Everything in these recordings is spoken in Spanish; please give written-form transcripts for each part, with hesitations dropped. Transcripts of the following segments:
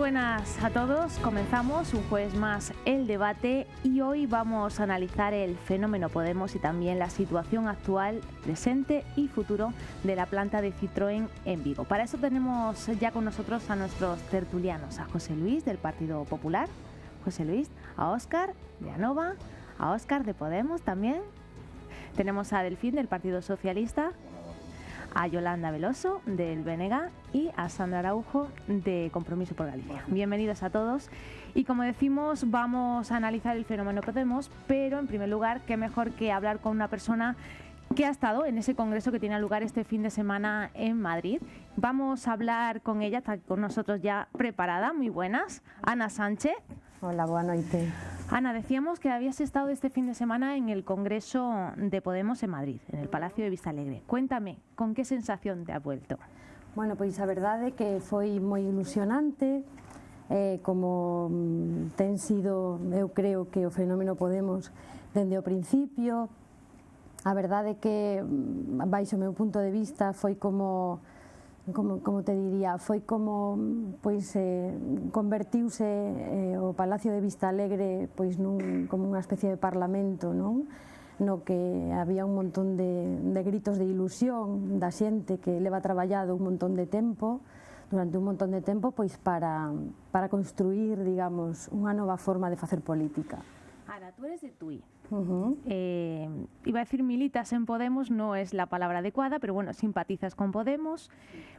buenas a todos. Comenzamos un jueves más el debate y hoy vamos a analizar el fenómeno Podemos y también la situación actual, presente y futuro de la planta de Citroën en Vigo. Para eso tenemos ya con nosotros a nuestros tertulianos, a José Luis del Partido Popular, José Luis, a Óscar de Anova, a Óscar de Podemos también. Tenemos a Delfín del Partido Socialista, a Yolanda Veloso del BNG y a Sandra Araujo de Compromiso por Galicia. Bienvenidos a todos y como decimos vamos a analizar el fenómeno Podemos, pero en primer lugar qué mejor que hablar con una persona que ha estado en ese congreso que tiene lugar este fin de semana en Madrid. Vamos a hablar con ella, está con nosotros ya preparada, muy buenas, Ana Sánchez. Hola, buenas noches. Ana, decíamos que habías estado este fin de semana en el Congreso de Podemos en Madrid, en el Palacio de Vistalegre. Cuéntame, con que sensación te has vuelto? Bueno, pois a verdade é que foi moi ilusionante, como ten sido, eu creo que o fenómeno Podemos dende o principio. A verdade é que, baixo o meu punto de vista, foi como te diría, foi como pois convertiuse o Palacio de Vistalegre pois como unha especie de parlamento, non? No que había un montón de gritos de ilusión da xente que leva traballado un montón de tempo, durante un montón de tempo, pois para construir, digamos, unha nova forma de facer política. Ana, tú eres de Tui. Iba a decir militas en Podemos, no es la palabra adecuada, pero bueno, simpatizas con Podemos,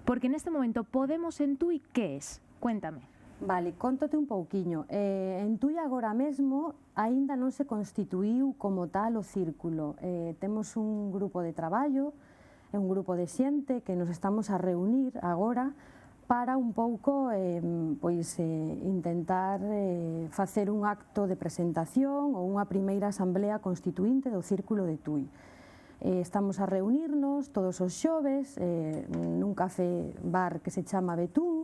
porque en este momento Podemos en Tui, ¿qué es? Cuéntame. Vale, contote un pouquiño. En Tui agora mesmo aínda non se constituíu como tal o círculo. Temos un grupo de traballo, un grupo de xente que nos estamos a reunir agora para un pouco intentar facer un acto de presentación ou unha primeira asamblea constituinte do Círculo de Tui. Estamos a reunirnos todos os xoves nun café bar que se chama Betún,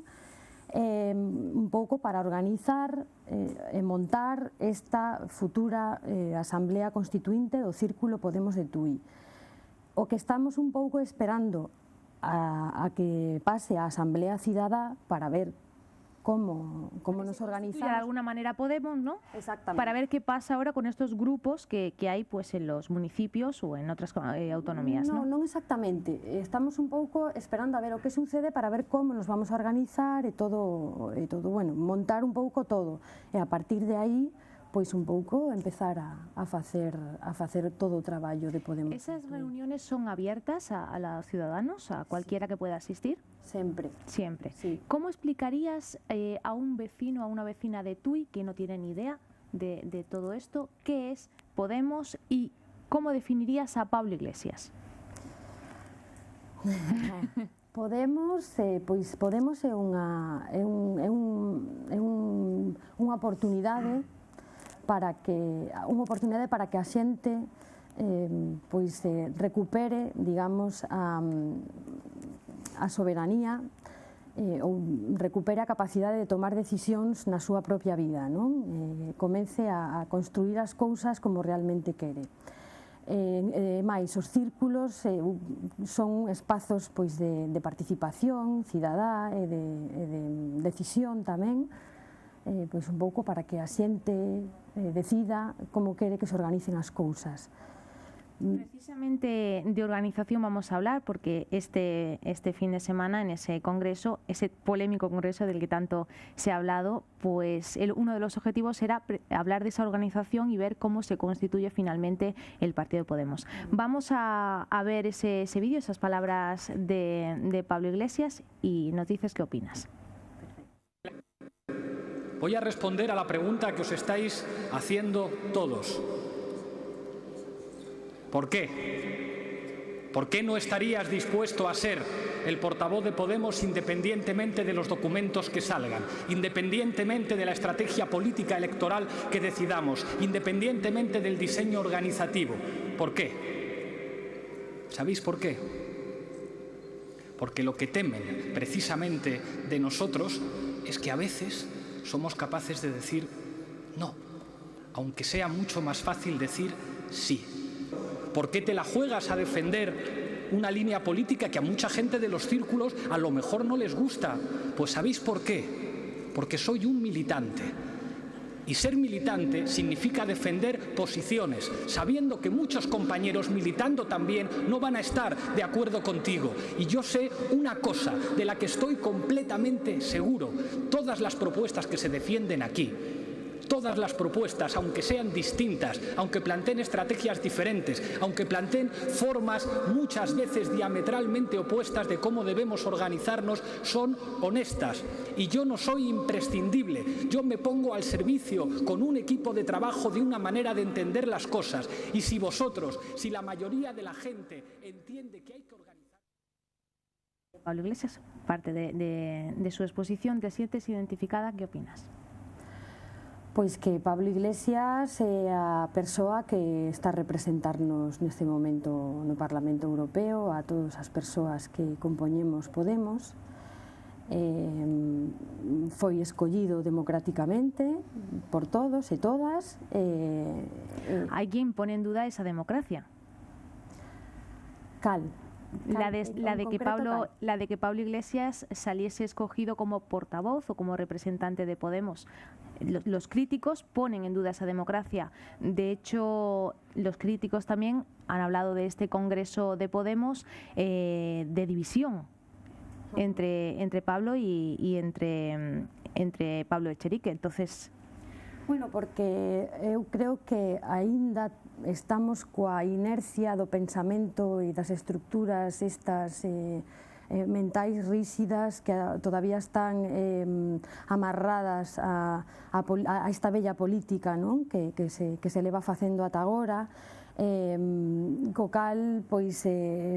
un pouco para organizar e montar esta futura asamblea constituinte do Círculo Podemos de Tui. O que estamos un pouco esperando a que pase a Asamblea Cidadá para ver cómo nos organizamos. De alguna manera Podemos, ¿no? Exactamente. Para ver qué pasa ahora con estos grupos que hay pues en los municipios o en otras autonomías, ¿no? Non exactamente. Estamos un pouco esperando a ver o que sucede para ver como nos vamos a organizar e todo, bueno, montar un pouco todo. E a partir de aí pois un pouco empezar a facer todo o traballo de Podemos. ¿Esas reuniones son abiertas a los ciudadanos, a cualquiera que pueda asistir? Siempre. Siempre. Sí. ¿Cómo explicarías a un vecino, a una vecina de Tui que no tiene ni idea de todo esto, qué es Podemos y cómo definirías a Pablo Iglesias? Podemos é unha oportunidade para que a xente recupere, digamos, a soberanía ou recupere a capacidade de tomar decisións na súa propia vida, non? Comece a construir as cousas como realmente quere. Mais os círculos son espazos de participación cidadá e de decisión tamén, pois un pouco para que a xente decida como quere que se organicen as cousas. Precisamente de organización vamos a hablar porque este fin de semana en ese congreso, ese polémico congreso del que tanto se ha hablado, pues uno de los objetivos era hablar de esa organización y ver cómo se constituye finalmente el Partido Podemos. Vamos a ver ese vídeo, esas palabras de Pablo Iglesias y nos dices qué opinas. Voy a responder a la pregunta que os estáis haciendo todos. ¿Por qué? ¿Por qué no estarías dispuesto a ser el portavoz de Podemos independientemente de los documentos que salgan, independientemente de la estrategia política electoral que decidamos, independientemente del diseño organizativo? ¿Por qué? ¿Sabéis por qué? Porque lo que temen precisamente de nosotros es que a veces somos capaces de decir no, aunque sea mucho más fácil decir sí. ¿Por qué te la juegas a defender una línea política que a mucha gente de los círculos a lo mejor no les gusta? Pues ¿sabéis por qué? Porque soy un militante. Y ser militante significa defender posiciones, sabiendo que muchos compañeros militando también no van a estar de acuerdo contigo. Y yo sé una cosa de la que estoy completamente seguro: todas las propuestas que se defienden aquí, todas las propuestas, aunque sean distintas, aunque planteen estrategias diferentes, aunque planteen formas muchas veces diametralmente opuestas de cómo debemos organizarnos, son honestas. Y yo no soy imprescindible. Yo me pongo al servicio con un equipo de trabajo de una manera de entender las cosas. Y si vosotros, si la mayoría de la gente entiende que hay que organizar... Pablo Iglesias, parte de su exposición, ¿te sientes identificada? ¿Qué opinas? Pois que Pablo Iglesias é a persoa que está a representarnos neste momento no Parlamento Europeo, a todas as persoas que compoñemos Podemos. Foi escollido democráticamente por todos e todas. Hay quien pone en duda esa democracia. Cal? La de que Pablo Iglesias saliese escogido como portavoz o como representante de Podemos. Los críticos ponen en duda esa democracia. De hecho, los críticos también han hablado de este Congreso de Podemos de división entre Pablo y entre Pablo Echenique. Entonces... Bueno, porque eu creo que aínda estamos coa inercia do pensamento e das estructuras estas mentais rígidas que todavía están amarradas a esta bella política, non? que se leva facendo ata agora, co cal pois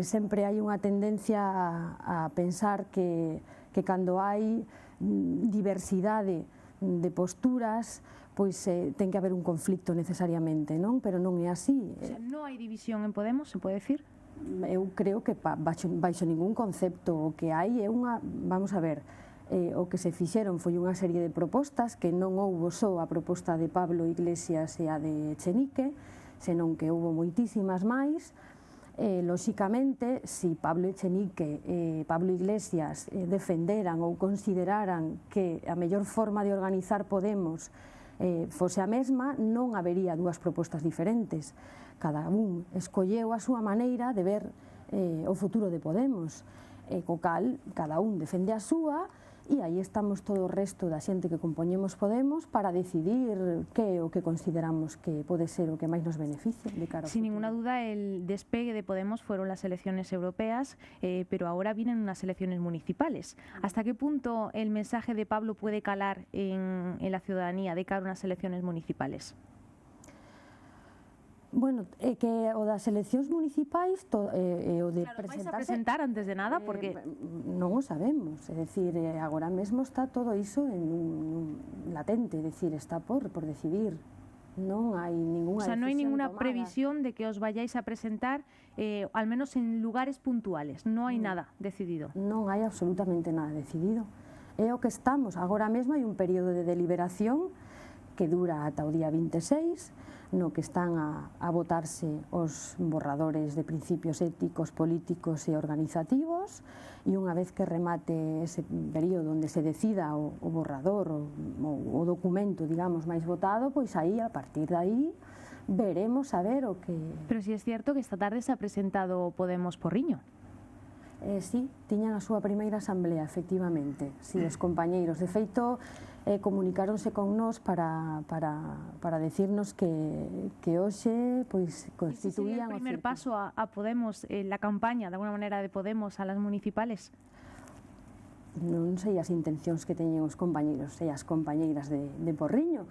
sempre hai unha tendencia a pensar que cando hai diversidade de posturas pois ten que haber un conflicto necesariamente, non? Pero non é así. O sea, non hai división en Podemos, se pode decir? Eu creo que baixo ningún concepto o que hai é unha, vamos a ver, o que se fixeron foi unha serie de propostas que non houbo só a proposta de Pablo Iglesias e a de Echenique, senón que houbo moitísimas máis. Lóxicamente, si Pablo Echenique e Pablo Iglesias defenderan ou consideraran que a mellor forma de organizar Podemos fose a mesma, non habería dúas propostas diferentes. Cada un escolleu a súa maneira de ver o futuro de Podemos, co cal cada un defende a súa, e aí estamos todo o resto da xente que compoñemos Podemos para decidir que é o que consideramos que pode ser o que máis nos beneficie de cara ao Sin futuro. ninguna duda, el despegue de Podemos fueron las elecciones europeas, pero ahora vienen unas elecciones municipales. ¿Hasta qué punto el mensaje de Pablo puede calar en la ciudadanía de cara a unas elecciones municipales? Bueno, que o das eleccións municipais o de Claro, vais presentarse... a presentar antes de nada, porque... Non o sabemos, é dicir, agora mesmo está todo iso en latente, é dicir, está por decidir. Non hai ninguna O sea, no hay ninguna tomada. previsión de que os vayáis a presentar, al menos en lugares puntuales. No hay nada decidido. Non hai absolutamente nada decidido. É o que estamos. Agora mesmo hai un período de deliberación que dura ata o día 26, no que están a votarse os borradores de principios éticos, políticos e organizativos, e unha vez que remate ese período onde se decida o borrador, o documento, digamos, máis votado, pois aí, a partir de aí, veremos a ver o que... Pero sí es cierto que esta tarde se ha presentado Podemos Porriño. Sí, tiñan a súa primeira asamblea, efectivamente. Sí, os compañeiros. De feito, comunicáronse con nós para decirnos que hoxe pois, constituían... ¿Ese sería el primer paso a Podemos, la campaña, de alguna manera, de Podemos a las municipales? Non sei as intencións que teñen os compañeiros e as compañeiras de Porriño.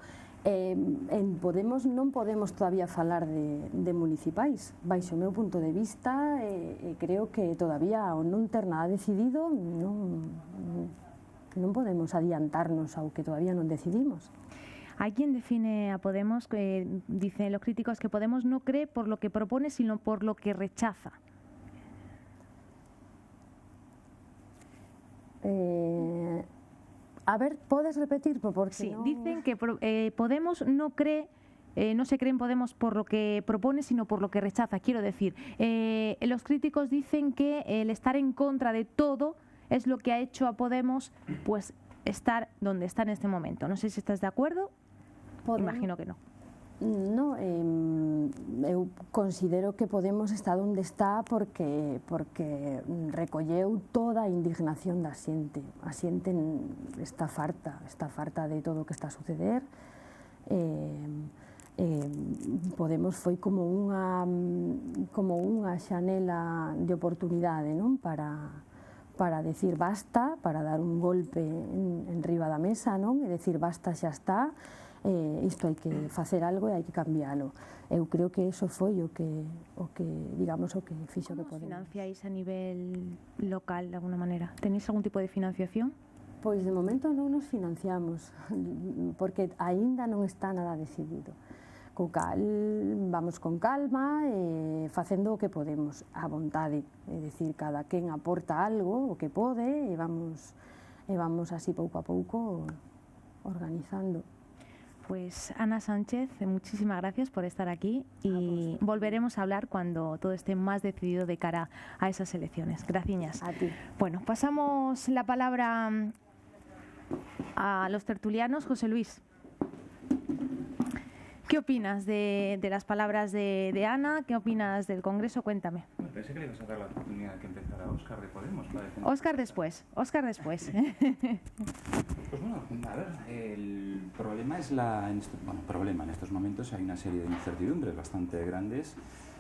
En Podemos non podemos todavía falar de municipais. Baixo o meu punto de vista, creo que todavía ao non ter nada decidido non podemos adiantarnos ao que todavía non decidimos. Hay quien define a Podemos, que dicen los críticos que Podemos no cree por lo que propone, sino por lo que rechaza. A ver, podes repetir? Porque sí, no... dicen que Podemos no cree, no se cree en Podemos por lo que propone, sino por lo que rechaza. Quiero decir, los críticos dicen que el estar en contra de todo es lo que ha hecho a Podemos pues estar donde está en este momento. No sé si estás de acuerdo, imagino que no. No, eu considero que Podemos está onde está porque recolleu toda a indignación da xente. A xente está farta de todo o que está a suceder. Podemos foi como unha xanela de oportunidade, non? Para decir basta, para dar un golpe en riba da mesa, non? E decir basta, xa está. Isto hai que facer algo e hai que cambialo. Eu creo que eso foi o que digamos, o que fixo que Podemos. Como financiáis a nivel local, de alguna maneira? Tenéis algún tipo de financiación? Pois de momento non nos financiamos, porque aínda non está nada decidido. Co cal, vamos con calma, facendo o que podemos, a vontade. É dicir, cada quen aporta algo, o que pode, e vamos así pouco a pouco organizando. Pues Ana Sánchez, muchísimas gracias por estar aquí y volveremos a hablar cuando todo esté más decidido de cara a esas elecciones. Gracias. A ti. Bueno, pasamos la palabra a los tertulianos. José Luis, ¿qué opinas de las palabras de Ana? ¿Qué opinas del Congreso? Cuéntame. Pensé que le ibas a dar la oportunidad que empezara Óscar de Podemos. Óscar después. Pues bueno, a ver, el problema es en estos momentos hay una serie de incertidumbres bastante grandes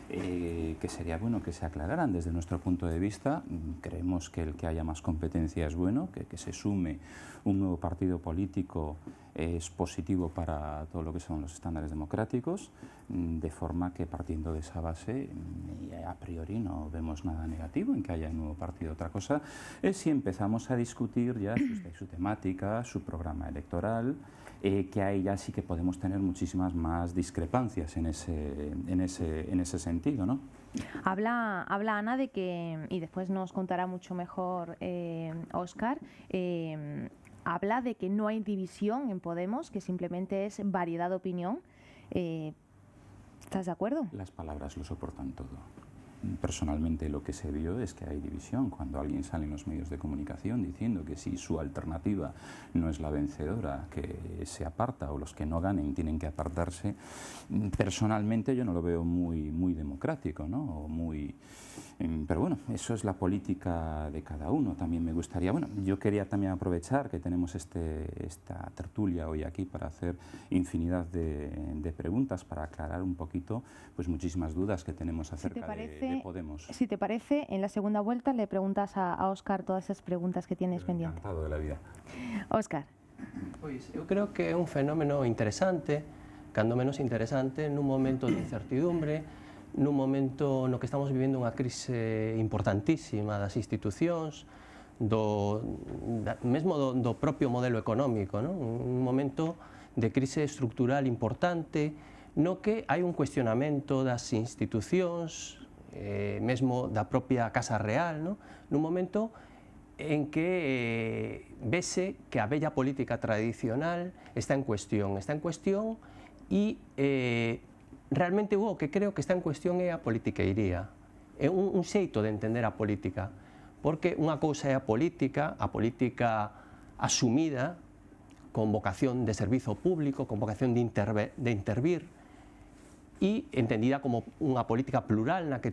que sería bueno que se aclararan desde nuestro punto de vista. Creemos que el que haya más competencia es bueno, que se sume un nuevo partido político es positivo para todo lo que son los estándares democráticos, de forma que partiendo de esa base a priori no vemos nada negativo en que haya un nuevo partido. Otra cosa es si empezamos a discutir ya su temática, su programa electoral, que ahí ya sí que podemos tener muchísimas más discrepancias en ese sentido, ¿no? Habla Ana de que, y después nos contará mucho mejor Óscar, habla de que no hay división en Podemos, que simplemente es variedad de opinión. ¿Estás de acuerdo? Las palabras lo soportan todo. Personalmente lo que se vio es que hay división. Cuando alguien sale en los medios de comunicación diciendo que si su alternativa no es la vencedora, que se aparta, o los que no ganen tienen que apartarse, personalmente yo no lo veo muy democrático, ¿no? O pero bueno, eso es la política de cada uno. También me gustaría, yo quería también aprovechar que tenemos esta tertulia hoy aquí para hacer infinidad de preguntas, para aclarar un poquito pues muchísimas dudas que tenemos acerca de Podemos. Si te parece, en la segunda vuelta le preguntas a Óscar todas esas preguntas que tienes pendientes. Encantado de la vida. Óscar. Pois, eu creo que é un fenómeno interesante, cando menos interesante, nun momento de incertidumbre, nun momento no que estamos vivendo unha crise importantísima das institucións, mesmo do propio modelo económico, non? Un momento de crise estructural importante, no que hai un cuestionamento das institucións, mesmo da propia Casa Real, non? Nun momento en que vese que a bella política tradicional está en cuestión e realmente o que creo que está en cuestión é a politiqueiría, é un xeito de entender a política, porque unha cousa é a política asumida con vocación de servizo público, con vocación de intervir, e entendida como unha política plural na que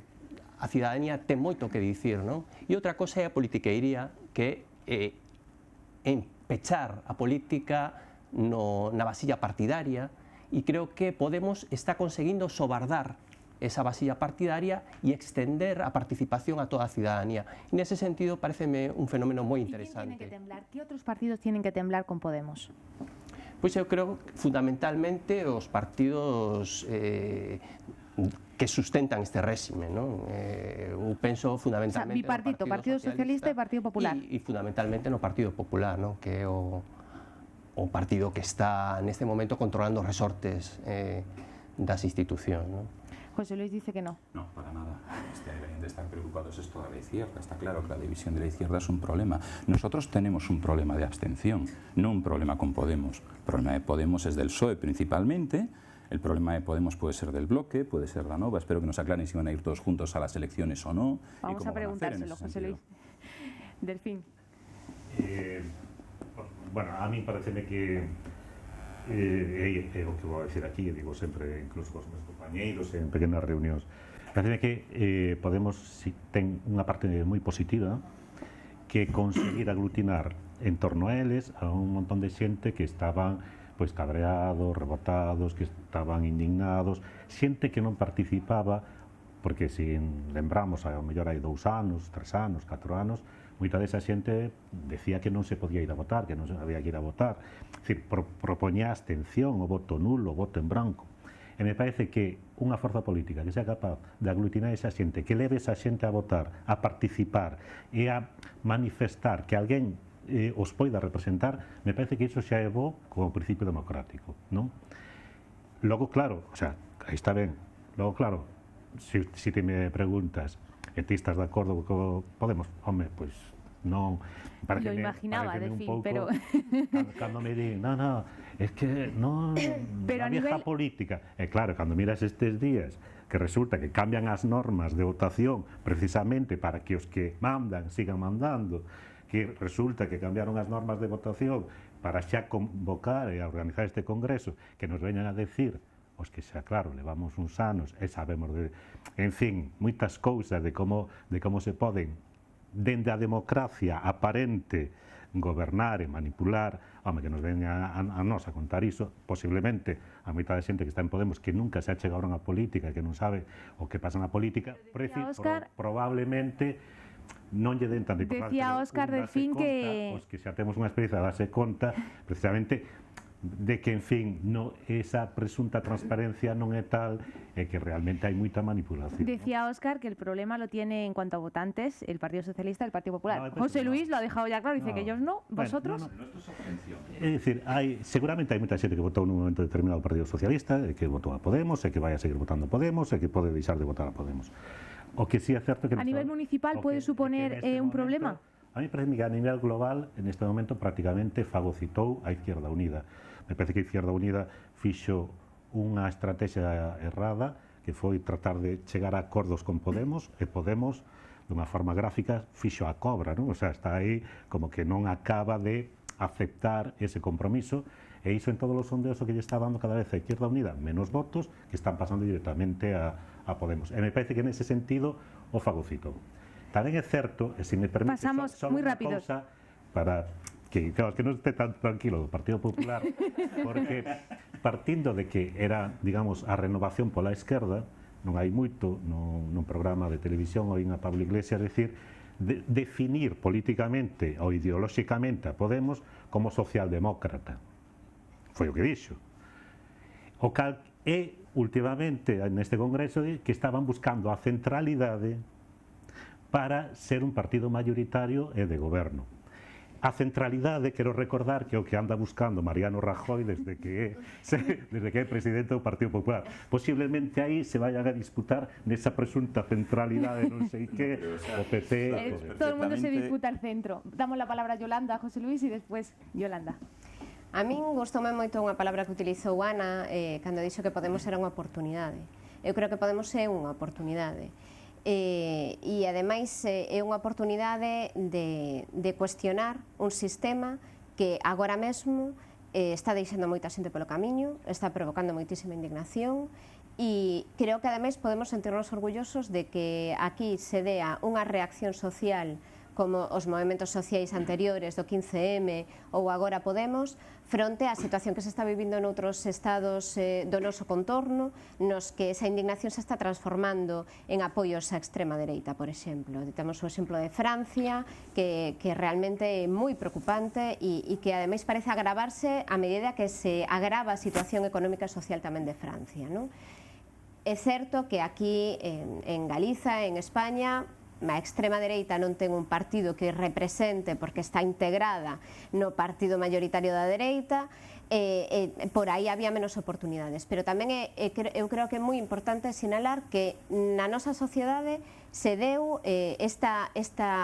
a cidadanía ten moito que dicir, non? E outra cosa é a politiqueiría, que é empechar a política na vasilla partidaria, e creo que Podemos está conseguindo sobardar esa vasilla partidaria e extender a participación a toda a cidadanía. E nese sentido pareceme un fenómeno moi interesante. ¿Quién tiene que temblar? ¿Qué otros partidos tienen que temblar con Podemos? Pois eu creo fundamentalmente os partidos que sustentan este réxime, non? Eu penso fundamentalmente bipartito, Partido Socialista e Partido Popular. E fundamentalmente no Partido Popular, non? Que é o partido que está neste momento controlando os resortes das institucións, non? José Luis dice que no. No, para nada. De estar preocupados es toda la izquierda. Está claro que la división de la izquierda es un problema. Nosotros tenemos un problema de abstención, no un problema con Podemos. El problema de Podemos es del PSOE principalmente. El problema de Podemos puede ser del bloque, puede ser la Nova. Espero que nos aclaren si van a ir todos juntos a las elecciones o no. Vamos a preguntárselo, José Luis. Delfín. bueno, a mí pareceme que é o que vou decir aquí, digo sempre, incluso cos meus compañeiros en pequenas reunións, pareceme que Podemos ten unha parte moi positiva, que conseguir aglutinar en torno a eles a un montón de xente que estaban pois cabreados, rebotados, que estaban indignados, xente que non participaba, porque se lembramos, ao mellor hai 2 anos, 3 anos, 4 anos, moita desa xente decía que non se podía ir a votar, que non se había que ir a votar. É dicir, propoñía a abstención, o voto nulo, o voto en branco. E me parece que unha forza política que sea capaz de aglutinar esa xente, que leve esa xente a votar, a participar e a manifestar que alguén os poida representar, me parece que iso xa é bo como principio democrático, non? Logo, claro, o sea, aí está ben. Logo, claro, se te me preguntas e ti estás de acordo co Podemos, home, pois non, lo imaginaba, de fin, pero cando me di, no, es que non, pero a vieja política, e claro, cando miras estes días que resulta que cambian as normas de votación precisamente para que os que mandan sigan mandando, que resulta que cambiaron as normas de votación para xa convocar e organizar este congreso, que nos veñan a decir os que xa, claro, levamos uns anos e sabemos de, en fin, moitas cousas de como se poden dende a democracia aparente gobernar e manipular, home, que nos veña a nos a contar iso, posiblemente a moita de xente que está en Podemos que nunca se achegaron a política e que non sabe o que pasa na política, probablemente non lle den tanta importancia. Decía Óscar de fin que os que xa temos unha experiencia de darse conta precisamente de que, en fin, esa presunta transparencia non é tal e que realmente hai moita manipulación. Decía Óscar que el problema lo tiene en cuanto a votantes el Partido Socialista y el Partido Popular. José Luis lo ha dejado ya claro, dice que ellos no, vosotros. É dicir, seguramente hai moita xente que votou nun momento determinado ao Partido Socialista, e que votou a Podemos, e que vai a seguir votando a Podemos, e que pode deixar de votar a Podemos. O que sí é certo que... A nivel municipal pode suponer un problema? A mí parece que a nivel global, en este momento, prácticamente fagocitou a Izquierda Unida. Me parece que a Izquierda Unida fixo unha estrategia errada, que foi tratar de chegar a acordos con Podemos, e Podemos, dunha forma gráfica, fixo a cobra, non? O sea, está aí como que non acaba de aceptar ese compromiso, e iso en todos os sondeos o que lle está dando cada vez a Izquierda Unida menos votos que están pasando directamente a Podemos. E me parece que nese sentido o fagocitou. Tamén é certo, e se me permite, pasamos só moi unha rápido cousa para que non este tan tranquilo do Partido Popular, porque partindo de que era, digamos, a renovación pola esquerda, non hai moito nun programa de televisión ou a Pablo Iglesias decir, definir políticamente ou ideolóxicamente a Podemos como socialdemócrata. Foi o que dixo. O cal é, últimamente, neste congreso, que estaban buscando a centralidade para ser un partido mayoritario e de goberno. A centralidade, quero recordar que é o que anda buscando Mariano Rajoy desde que é presidente do Partido Popular. Posiblemente aí se vayan a disputar nesa presunta centralidade, non sei que, o PP... Todo el mundo se disputa el centro. Damos la palabra a Yolanda, a José Luis, e despois Yolanda. A min gustoume moito unha palabra que utilizou Ana cando dixo que Podemos era unha oportunidade. Eu creo que Podemos é unha oportunidade. E ademais é unha oportunidade de cuestionar un sistema que agora mesmo está deixando moita xente polo camiño, está provocando moitísima indignación, e creo que ademais podemos sentirnos orgullosos de que aquí se dea unha reacción social como os movementos sociais anteriores do 15M ou agora Podemos, fronte á situación que se está vivindo noutros estados do noso contorno, nos que esa indignación se está transformando en apoios á extrema dereita, por exemplo. Temos o exemplo de Francia, que realmente é moi preocupante e que ademais parece agravarse a medida que se agrava a situación económica e social tamén de Francia, non? É certo que aquí en Galiza, en España, a extrema dereita non ten un partido que represente porque está integrada no partido mayoritario da dereita, por aí había menos oportunidades, pero tamén eu creo que é moi importante sinalar que na nosa sociedade se deu esta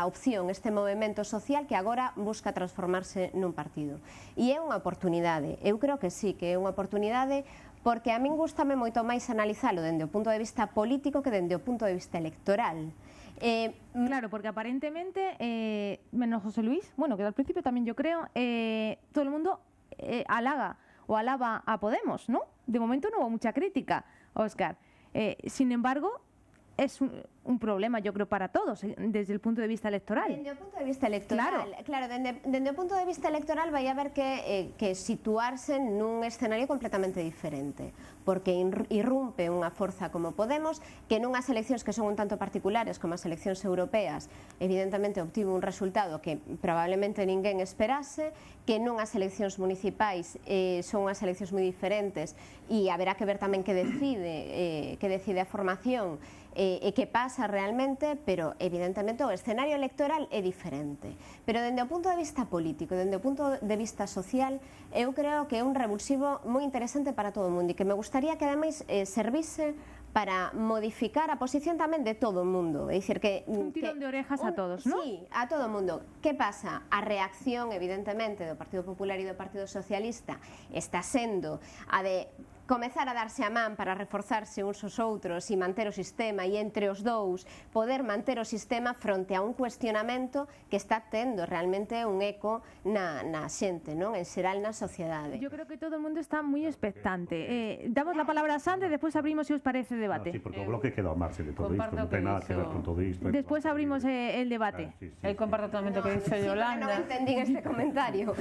opción, este movimento social que agora busca transformarse nun partido, e é unha oportunidade. Eu creo que sí, que é unha oportunidade, porque a min gustame moito máis analizalo dende o punto de vista político que dende o punto de vista electoral. Claro, porque aparentemente, menos José Luis, bueno, que al principio también yo creo, todo el mundo alaba a Podemos, ¿no? De momento no hubo mucha crítica, Óscar. Sin embargo, es un problema, yo creo, para todos, desde el punto de vista electoral. Dende o punto de vista electoral, claro, dende o punto de vista electoral vai haber que situarse nun escenario completamente diferente, porque irrumpe unha forza como Podemos, que nunhas eleccións que son un tanto particulares como as eleccións europeas, evidentemente obtivo un resultado que probablemente ninguén esperase, que nunhas eleccións municipais son unhas eleccións moi diferentes e haberá que ver tamén que decide a formación e que pasa realmente, pero evidentemente o escenario electoral é diferente. Pero dende o punto de vista político, dende o punto de vista social, eu creo que é un revulsivo moi interesante para todo o mundo e que me gustaría que ademais servise para modificar a posición tamén de todo o mundo. É dicir que un tirón de orejas a todos, ¿no? Sí, a todo o mundo. Que pasa? A reacción, evidentemente, do Partido Popular e do Partido Socialista está sendo a de comezar a darse a man para reforzarse uns aos outros e manter o sistema, e entre os dous poder manter o sistema fronte a un cuestionamento que está tendo realmente un eco na xente, non? En xeral na sociedade. Yo creo que todo el mundo está muy expectante. Damos la palabra a Sandra y después abrimos, si os parece, el debate. Sí, porque o bloque queda ao marxe de todo isto, non ten nada que ver con todo isto. Después abrimos el debate. Comparto totalmente o que dice Yolanda. Non entendín este comentario.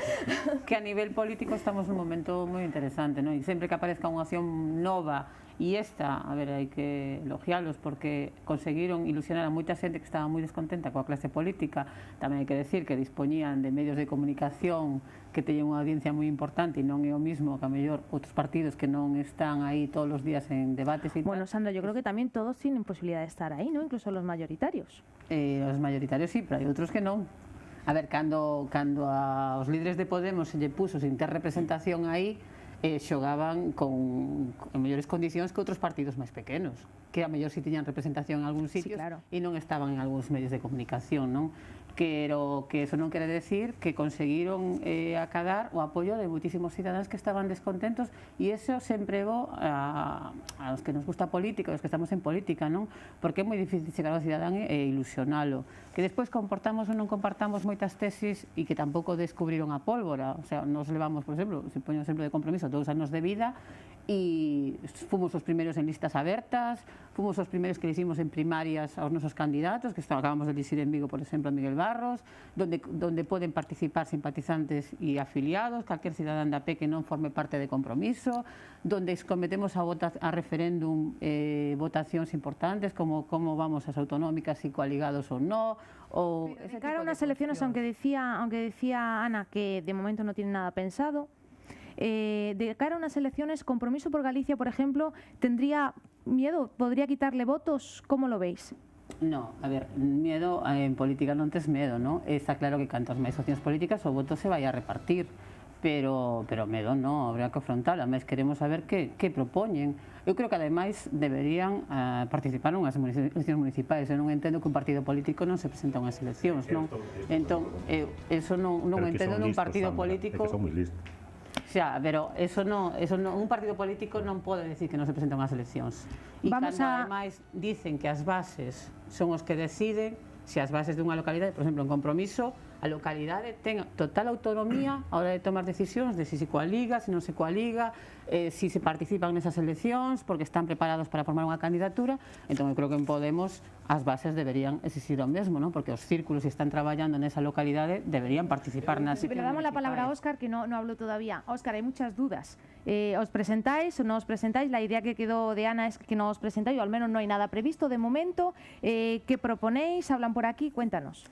Que a nivel político estamos nun momento moi interesante, non? E sempre que aparezca unha opción nova, e esta, a ver, hai que elogialos porque conseguiron ilusionar a moita xente que estaba moi descontenta coa clase política. Tamén hai que decir que dispoñían de medios de comunicación que teñen unha audiencia moi importante e non é o mismo que a mellor outros partidos que non están aí todos os días en debates e tal. Bueno, Sandra, yo creo que tamén todos tienen posibilidad de estar aí, ¿no? Incluso los mayoritarios. Os mayoritarios sí, pero hai outros que non. A ver, cando aos líderes de Podemos se lle puso sin ter representación aí, xogaban en mellores condicións que outros partidos máis pequenos, que a mellor si tiñan representación en algúns sitios, sí, claro, e non estaban en algúns medios de comunicación, non? Pero que eso non quere decir que conseguiron acadar o apoio de muitísimos cidadáns que estaban descontentos, e eso se empregou aos que nos gusta a política, aos que estamos en política, non? Porque é moi difícil chegar ao cidadán e ilusionalo. Que despois comportamos ou non compartamos moitas tesis e que tampouco descubriron a pólvora. O sea, nos levamos, por exemplo, se poño o exemplo de Compromiso, 2 anos de vida, e fomos os primeiros en listas abertas, fomos os primeiros que hicimos en primarias aos nosos candidatos, que acabamos de elegir en Vigo, por exemplo, a Miguel Barros, donde poden participar simpatizantes e afiliados, calquer cidadán da PE que non forme parte de Compromiso, donde cometemos a referéndum votacións importantes, como vamos as autonómicas, si coaligados ou non, ou de cara a unas elecciones, aunque decía Ana que de momento no tiene nada pensado, de cara a unas elecciones, Compromiso por Galicia, por ejemplo, ¿tendría miedo? ¿Podría quitarle votos? ¿Cómo lo veis? No, a ver, miedo en política non tes medo, non? Está claro que cantas máis opcións políticas o voto se vai a repartir, pero medo non, habrá que afrontalo. Ademais, queremos saber que propoñen. Eu creo que ademais deberían participar unhas eleccións municipais. Eu non entendo que un partido político non se presenta a unhas eleccións, non? Entón, eso non entendo nun partido político. Que son moi listos. Xa, pero eso non, un partido político non pode decir que non se presentan as eleccións. E cando ademais dicen que as bases son os que deciden, se as bases dunha localidade, por exemplo, en Compromiso, a localidade ten total autonomía a hora de tomar decisións de se coaliga, se non se coaliga, se participan nesas eleccións, porque están preparados para formar unha candidatura. Entón, eu creo que en Podemos as bases deberían exigir o mesmo, ¿no? Porque os círculos que están traballando nesa localidade deberían participar nas eleccións. Le damos la palabra a Óscar, que no habló todavía. Óscar, hay muchas dudas. ¿Os presentáis o no os presentáis? La idea que quedó de Ana es que no os presentáis, o al menos no hay nada previsto de momento. ¿Qué proponéis? ¿Hablan por aquí? Cuéntanos.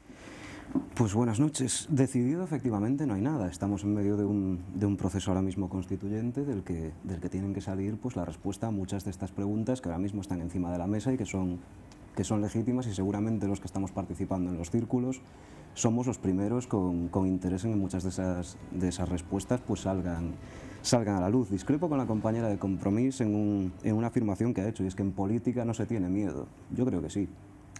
Pues buenas noches. Decidido, efectivamente, no hay nada. Estamos en medio de un proceso ahora mismo constituyente del que tienen que salir pues la respuesta a muchas de estas preguntas que ahora mismo están encima de la mesa y que son legítimas, y seguramente los que estamos participando en los círculos somos los primeros con interés en que muchas de esas respuestas pues salgan a la luz. Discrepo con la compañera de Compromís en una afirmación que ha hecho, y es que en política no se tiene miedo. Yo creo que sí.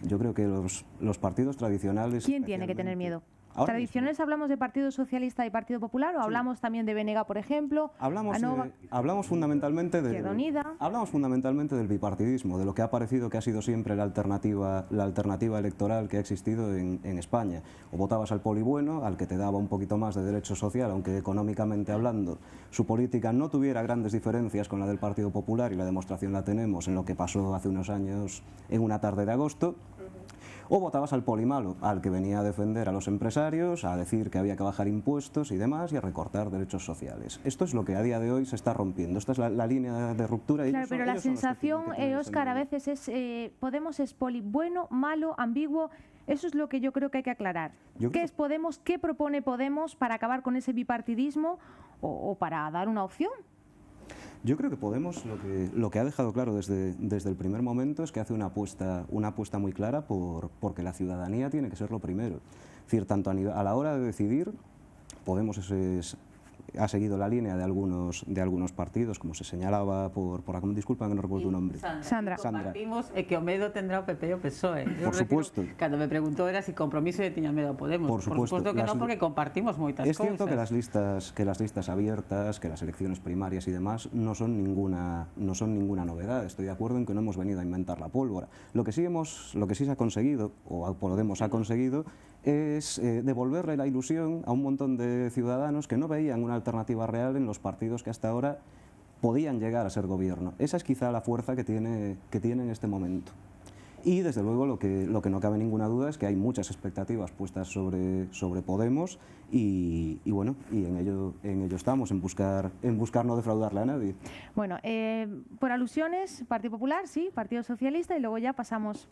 Yo creo que los partidos tradicionales... ¿Quién tiene que tener miedo? tradiciones hablamos de Partido Socialista y Partido Popular, o hablamos también de Benega, por ejemplo. Hablamos fundamentalmente del bipartidismo, de lo que ha parecido que ha sido siempre la alternativa electoral que ha existido en España. O votabas al poli bueno, al que te daba un poquito más de derecho social, aunque económicamente hablando su política no tuviera grandes diferencias con la del Partido Popular, y la demostración la tenemos en lo que pasó hace unos años en una tarde de agosto. O votabas al poli malo, al que venía a defender a los empresarios, a decir que había que bajar impuestos y demás, y a recortar derechos sociales. Esto es lo que a día de hoy se está rompiendo. Esta es la línea de ruptura. Claro, pero la sensación, Óscar, a veces es Podemos es poli bueno, malo, ambiguo. Eso es lo que yo creo que hay que aclarar. ¿Qué es Podemos? ¿Qué propone Podemos para acabar con ese bipartidismo o para dar una opción? Yo creo que Podemos lo que ha dejado claro desde el primer momento es que hace una apuesta muy clara porque la ciudadanía tiene que ser lo primero. Es decir, tanto a la hora de decidir, Podemos ha seguido la línea de algunos partidos, como se señalaba disculpa que no recuerdo tu nombre. Sandra. Compartimos que o medo tendrá o PP o PSOE. Por supuesto. Cando me preguntou era si Compromiso de tiña medo a Podemos. Por supuesto que non, porque compartimos moitas cousas. Es cierto que las listas abiertas, que las elecciones primarias y demás no son ninguna novedad. Estoy de acuerdo en que no hemos venido a inventar la pólvora. Lo que sí se ha conseguido, o Podemos ha conseguido, es devolverle la ilusión a un montón de ciudadanos que no veían una alternativa real en los partidos que hasta ahora podían llegar a ser gobierno. Esa es quizá la fuerza que tiene en este momento. Y desde luego lo que no cabe ninguna duda es que hay muchas expectativas puestas sobre Podemos y en ello estamos, en buscar no defraudarle a nadie. Bueno, por alusiones, Partido Popular, sí, Partido Socialista, y luego ya pasamos,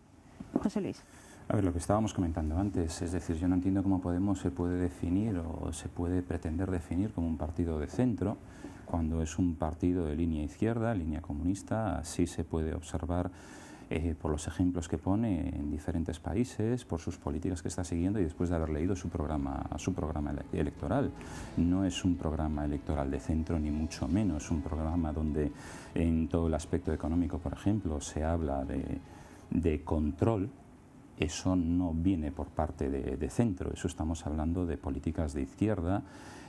José Luis. A ver, lo que estábamos comentando antes, es decir, yo no entiendo cómo Podemos se puede definir o se puede pretender definir como un partido de centro cuando es un partido de línea izquierda, línea comunista. Así se puede observar por los ejemplos que pone en diferentes países, por sus políticas que está siguiendo y después de haber leído su programa electoral. No es un programa electoral de centro, ni mucho menos. Es un programa donde en todo el aspecto económico, por ejemplo, se habla de control. Eso no viene por parte de centro, eso estamos hablando de políticas de izquierda,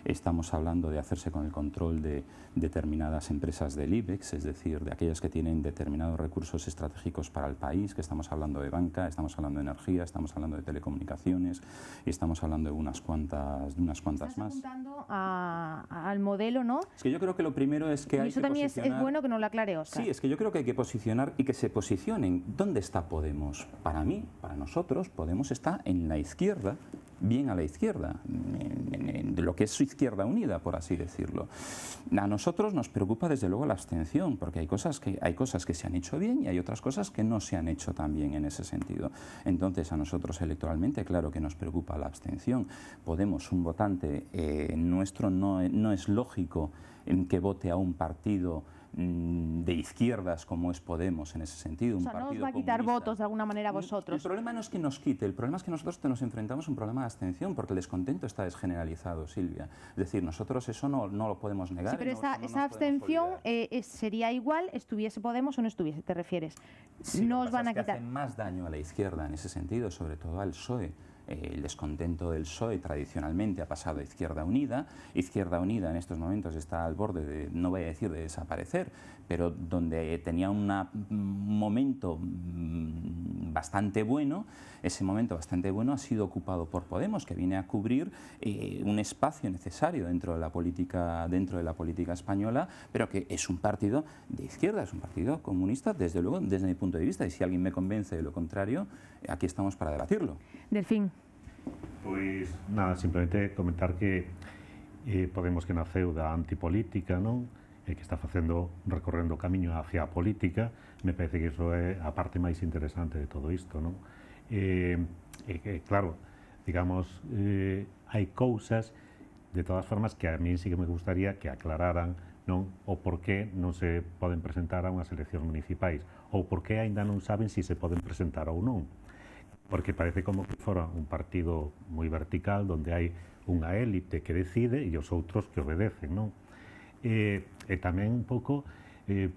estamos hablando de hacerse con el control de determinadas empresas del IBEX, es decir, de aquellas que tienen determinados recursos estratégicos para el país, que estamos hablando de banca, estamos hablando de energía, estamos hablando de telecomunicaciones y estamos hablando de unas cuantas más. Estás apuntando al modelo, ¿no? Es que yo creo que lo primero es que hay que eso también es bueno que nos lo aclare Óscar. Sí, es que yo creo que hay que posicionar y que se posicionen. ¿Dónde está Podemos? Para mí, para nosotros, Podemos está en la izquierda, bien a la izquierda, en lo que es su izquierda unida, por así decirlo. A nosotros nos preocupa desde luego la abstención, porque hay cosas que se han hecho bien y hay otras cosas que no se han hecho tan bien en ese sentido. Entonces a nosotros electoralmente claro que nos preocupa la abstención. Podemos, un votante nuestro no es lógico en que vote a un partido de izquierdas como es Podemos en ese sentido. O sea, no os va a quitar votos de alguna manera a vosotros. El problema no es que nos quite, el problema es que nosotros nos enfrentamos a un problema de abstención porque el descontento está desgeneralizado, Silvia. Es decir, nosotros eso no lo podemos negar. Sí, pero esa abstención sería igual estuviese Podemos o no estuviese, ¿te refieres? Sí, no os van a quitar. Que hacen más daño a la izquierda en ese sentido, sobre todo al PSOE. El descontento del PSOE tradicionalmente ha pasado a Izquierda Unida. Izquierda Unida en estos momentos está al borde de, no voy a decir de desaparecer, pero donde tenía un momento bastante bueno, ese momento bastante bueno ha sido ocupado por Podemos, que viene a cubrir un espacio necesario dentro de la política española, pero que es un partido de izquierda, es un partido comunista, desde luego, desde mi punto de vista, y si alguien me convence de lo contrario, aquí estamos para debatirlo. Delfín. Pois nada, simplemente comentar que Podemos que naceu da antipolítica, non? E que está recorrendo o camiño hacia a política. Me parece que iso é a parte máis interesante de todo isto, non? Claro, digamos, hai cousas de todas formas que a mí sí que me gustaría que aclararan, non, o por que non se poden presentar a unhas eleccións municipais ou por que aínda non saben se se poden presentar ou non. Porque parece como que fora un partido moi vertical onde hai unha élite que decide e os outros que obedecen, non? E tamén un pouco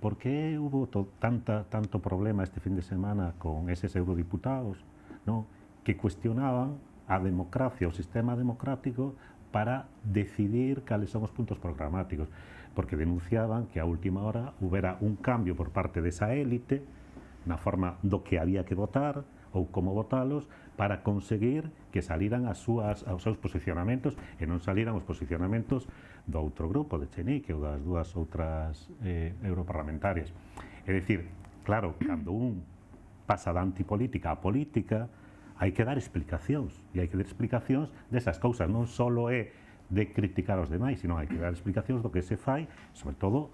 por que hubo tanto problema este fin de semana con eses eurodiputados, non? Que cuestionaban a democracia, o sistema democrático, para decidir cales son os puntos programáticos, porque denunciaban que a última hora houbera un cambio por parte desa élite na forma do que había que votar ou como votalos para conseguir que saliran aos seus posicionamentos e non saliran os posicionamentos do outro grupo, de Chenique ou das dúas outras europarlamentarias. É dicir, claro, cando un pasa da antipolítica a política, hai que dar explicacións, e hai que dar explicacións desas cousas, non só é de criticar aos demais, sino hai que dar explicacións do que se fai, sobre todo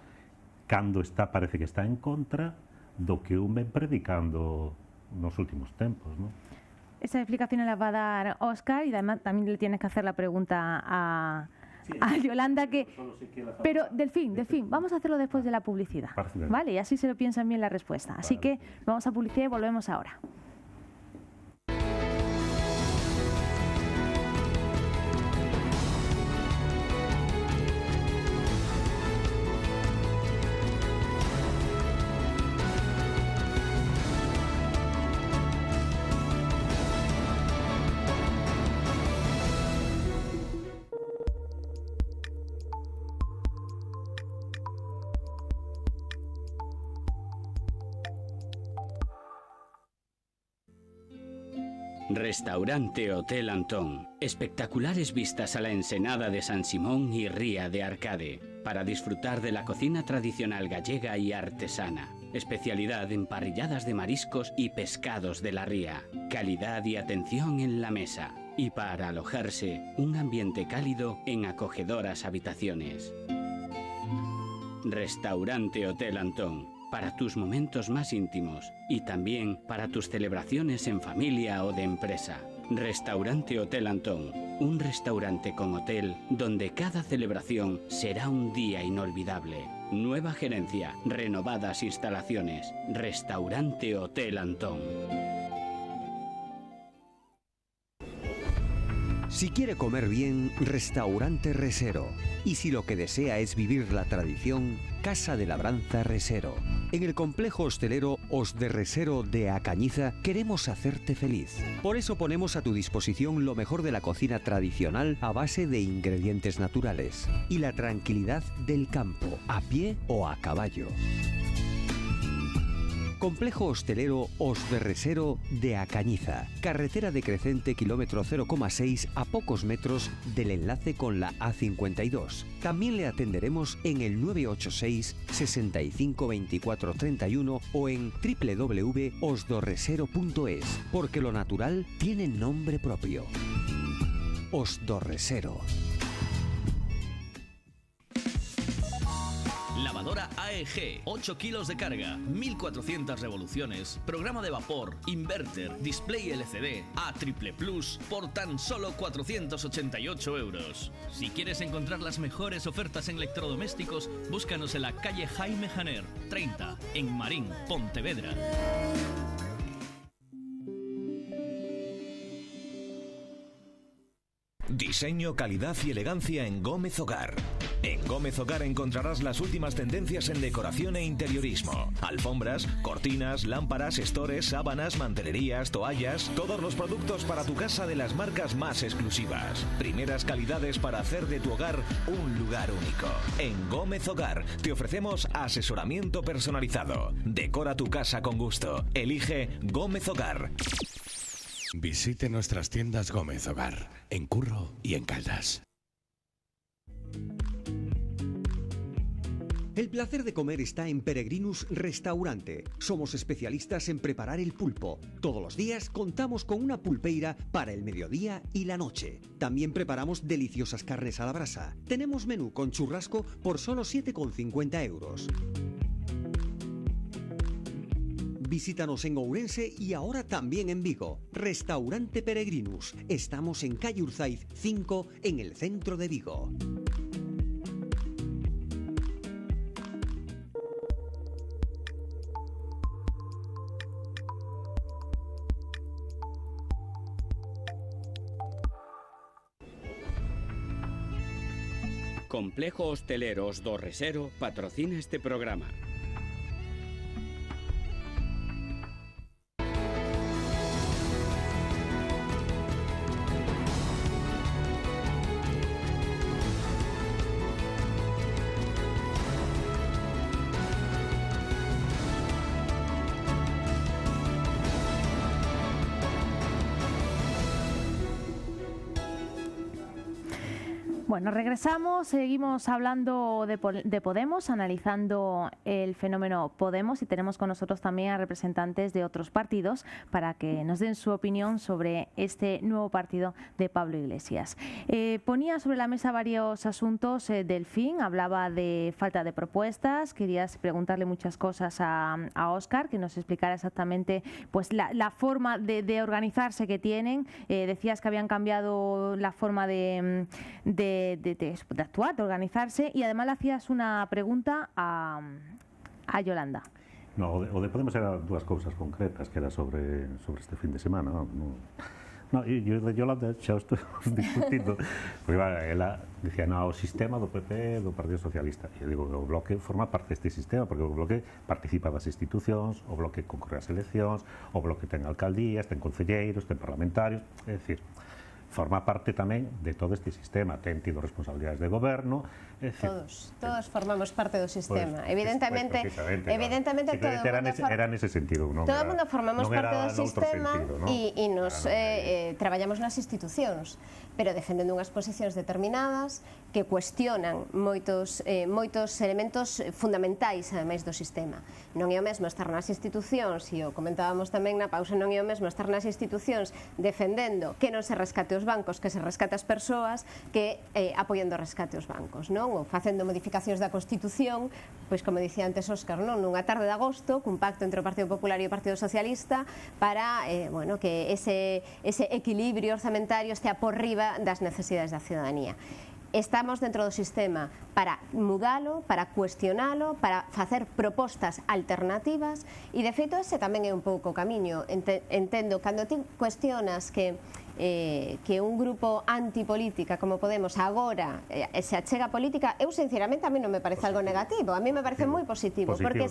cando parece que está en contra do que un ven predicando nos últimos tempos, ¿no? Esa explicación la va a dar Óscar, y además también le tienes que hacer la pregunta a Yolanda, pero Delfín, vamos a hacerlo después de la publicidad, ¿vale? Y así se lo piensan bien la respuesta. Así que vamos a publicidad y volvemos ahora. Restaurante Hotel Antón. Espectaculares vistas a la ensenada de San Simón y Ría de Arcade, para disfrutar de la cocina tradicional gallega y artesana. Especialidad en parrilladas de mariscos y pescados de la ría. Calidad y atención en la mesa. Y para alojarse, un ambiente cálido en acogedoras habitaciones. Restaurante Hotel Antón. Para tus momentos más íntimos y también para tus celebraciones en familia o de empresa. Restaurante Hotel Antón, un restaurante con hotel donde cada celebración será un día inolvidable. Nueva gerencia, renovadas instalaciones. Restaurante Hotel Antón. Si quiere comer bien, Restaurante Resero. Y si lo que desea es vivir la tradición, Casa de Labranza Resero. En el complejo hostelero Os de Resero de A Cañiza queremos hacerte feliz. Por eso ponemos a tu disposición lo mejor de la cocina tradicional a base de ingredientes naturales. Y la tranquilidad del campo, a pie o a caballo. Complejo hostelero Os de Resero de A Cañiza. Carretera de Crecente, kilómetro 0,6 a pocos metros del enlace con la A52. También le atenderemos en el 986 65 24 31 o en www.osdorresero.es, porque lo natural tiene nombre propio. Os do Resero. Lavadora AEG, 8 kilos de carga, 1400 revoluciones, programa de vapor, inverter, display LCD, A Triple Plus, por tan solo 488 euros. Si quieres encontrar las mejores ofertas en electrodomésticos, búscanos en la calle Jaime Janer, 30, en Marín, Pontevedra. Diseño, calidad y elegancia en Gómez Hogar. En Gómez Hogar encontrarás las últimas tendencias en decoración e interiorismo. Alfombras, cortinas, lámparas, estores, sábanas, mantelerías, toallas. Todos los productos para tu casa de las marcas más exclusivas. Primeras calidades para hacer de tu hogar un lugar único. En Gómez Hogar te ofrecemos asesoramiento personalizado. Decora tu casa con gusto. Elige Gómez Hogar. Visite nuestras tiendas Gómez Hogar, en Curro y en Caldas. El placer de comer está en Peregrinus Restaurante. Somos especialistas en preparar el pulpo. Todos los días contamos con una pulpeira para el mediodía y la noche. También preparamos deliciosas carnes a la brasa. Tenemos menú con churrasco por solo 7,50 euros. Visítanos en Ourense y ahora también en Vigo. Restaurante Peregrinus. Estamos en calle Urzaiz 5, en el centro de Vigo. Complejo Hostelero Os do Resero patrocina este programa. Bueno, regresamos, seguimos hablando de Podemos, analizando el fenómeno Podemos, y tenemos con nosotros también a representantes de otros partidos para que nos den su opinión sobre este nuevo partido de Pablo Iglesias. Ponía sobre la mesa varios asuntos. Delfín hablaba de falta de propuestas. Querías preguntarle muchas cosas a Óscar, que nos explicara exactamente pues la forma de organizarse que tienen. Decías que habían cambiado la forma de actuar, de organizarse, y además le hacías una pregunta a Yolanda. No, o de Podemos era dúas cousas concretas, que era sobre este fin de semana. No, eu de Yolanda xa estou discutindo, porque ela dicía, no, o sistema do PP, do Partido Socialista. E eu digo, o Bloque forma parte deste sistema, porque o Bloque participa das institucións, o Bloque concorre ás eleccións, o Bloque ten alcaldías, ten concelleiros, ten parlamentarios, é dicir, forma parte tamén de todo este sistema, ten tido responsabilidades de goberno. Todos formamos parte do sistema. Evidentemente, era nese sentido. Todo o mundo formamos parte do sistema e nos traballamos nas institucións, pero defendendo unhas posicións determinadas que cuestionan moitos elementos fundamentais, ademais do sistema. Non é o mesmo estar nas institucións, e o comentábamos tamén na pausa, non é o mesmo estar nas institucións defendendo que non se rescate os bancos, que se rescate as persoas, que apoiando o rescate os bancos, non? Ou facendo modificacións da Constitución, pois como dicía antes Óscar, non? Nunha tarde de agosto, cun pacto entre o Partido Popular e o Partido Socialista para que ese equilibrio orzamentario estea por riba das necesidades da ciudadanía. Estamos dentro do sistema para mudalo, para cuestionalo, para facer propostas alternativas, e de feito ese tamén é un pouco o camiño. Entendo, cando ti cuestionas que un grupo antipolítica como Podemos agora se achega a política, eu sinceramente a mí non me parece algo negativo, a mí me parece moi positivo, porque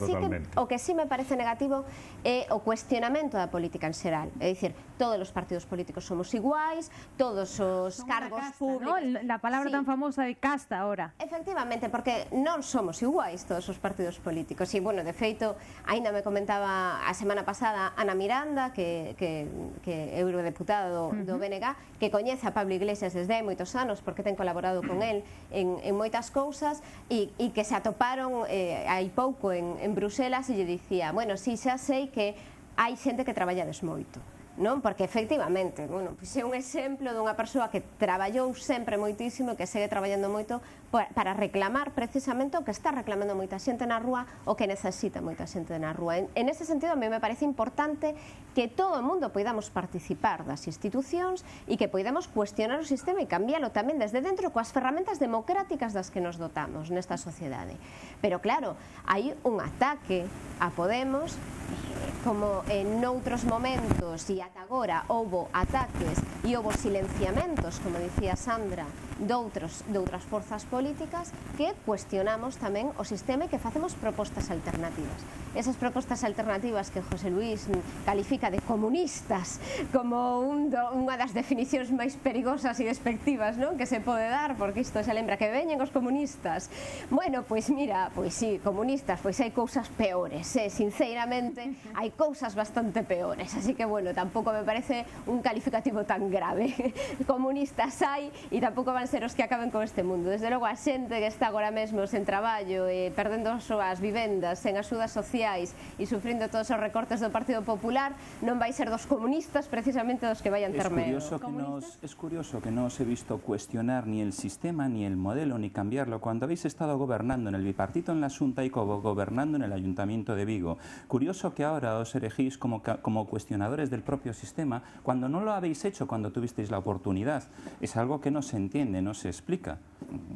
o que sí me parece negativo é o cuestionamento da política en xeral, é dicir, todos os partidos políticos somos iguais, todos os cargos públicos, la palabra tan famosa de casta ahora. Efectivamente, porque non somos iguais todos os partidos políticos, e bueno, de feito, aínda me comentaba a semana pasada Ana Miranda, que é eurodeputado do BNG, que coñece a Pablo Iglesias desde hai moitos anos, porque ten colaborado con él en moitas cousas, e que se atoparon hai pouco en Bruselas, e lle dicía, bueno, si xa sei que hai xente que traballades moito, non? Porque efectivamente, bueno, pois é un exemplo dunha persoa que traballou sempre moitísimo e que segue traballando moito para reclamar precisamente o que está reclamando moita xente na rúa, o que necesita moita xente na rúa. En ese sentido, a mí me parece importante que todo o mundo poidamos participar das institucións e que poidamos cuestionar o sistema e cambiálo tamén desde dentro coas ferramentas democráticas das que nos dotamos nesta sociedade. Pero claro, hai un ataque a Podemos, como en outros momentos e ata agora houbo ataques e houbo silenciamentos, como dicía Sandra, doutras forzas políticas, que cuestionamos tamén o sistema e que facemos propostas alternativas. Esas propostas alternativas que José Luis califica de comunistas como unha das definicións máis perigosas e despectivas, non? Que se pode dar, porque isto se lembra que veñen os comunistas. Bueno, pois mira, pois sí, comunistas, pois hai cousas peores, sinceramente, hai cousas bastante peores, así que bueno, tampouco me parece un calificativo tan grave. Comunistas hai e tampouco van ser os que acaben con este mundo. Desde logo a xente que está agora mesmo sen traballo, perdendo as súas vivendas, sen axudas sociais e sufrindo todos os recortes do Partido Popular, non vai ser dos comunistas precisamente dos que vayan ter medo. Es curioso que no os he visto cuestionar ni el sistema, ni el modelo, ni cambiarlo, cuando habéis estado gobernando en el bipartito en la Xunta y gobernando en el Ayuntamiento de Vigo. Curioso que ahora os elegís como cuestionadores del propio sistema, cuando no lo habéis hecho cuando tuvisteis la oportunidad. Es algo que no se entiende, no se explica.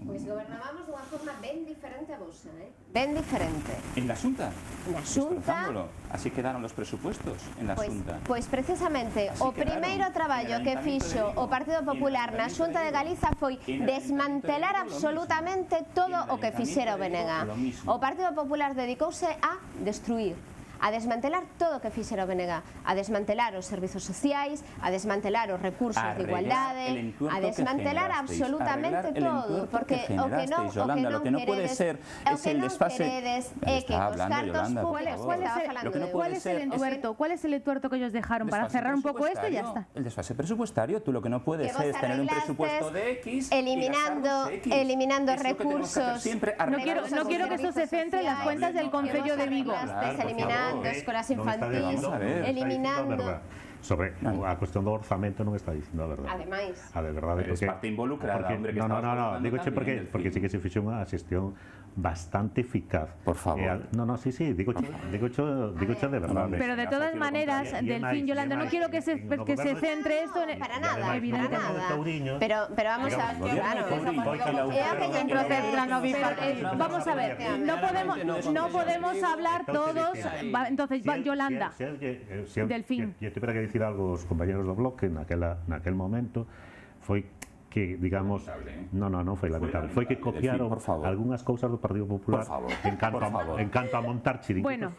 Pois gobernábamos dunha forma ben diferente a vosa, ben diferente. En la Xunta? Na Xunta. Así quedaron los presupuestos en la Xunta. Pois precisamente o primeiro traballo que fixo o Partido Popular na Xunta de Galiza foi desmantelar absolutamente todo o que fixera o BNG. O Partido Popular dedicouse a destruir, a desmantelar todo o que fixera o BNG, a desmantelar os servizos sociais, a desmantelar os recursos de igualdade, a desmantelar absolutamente todo, porque o que non queredes é que os cartos públicos, ¿Cuál es el entuerto que ellos dejaron para cerrar un poco esto y ya está? El desfase presupuestario. Tú lo que no puedes es tener un presupuesto de X eliminando recursos. No quiero que esto se centre en las cuentas del Concello de Vigo. Eliminando escolas infantiles, eliminando... Sobre a cuestión do orzamento non está dicindo a verdade. Ademais. A de verdade, porque es parte involucrada, hombre, que no, digo porque sí que se fixou unha xestión bastante eficaz. Por favor. Sí, digo de verdade. Pero de todas maneras, Delfín, Yolanda, no quiero que se centre esto en... Para nada, evidentemente. Pero vamos a... Vamos a ver, no podemos hablar todos... Entonces, Yolanda, Delfín. E tivera que dicir algo aos compañeros do bloque naquel momento foi que, digamos, non foi lamentable, foi que copiaron algunhas cousas do Partido Popular en canto a montar chiringuitos.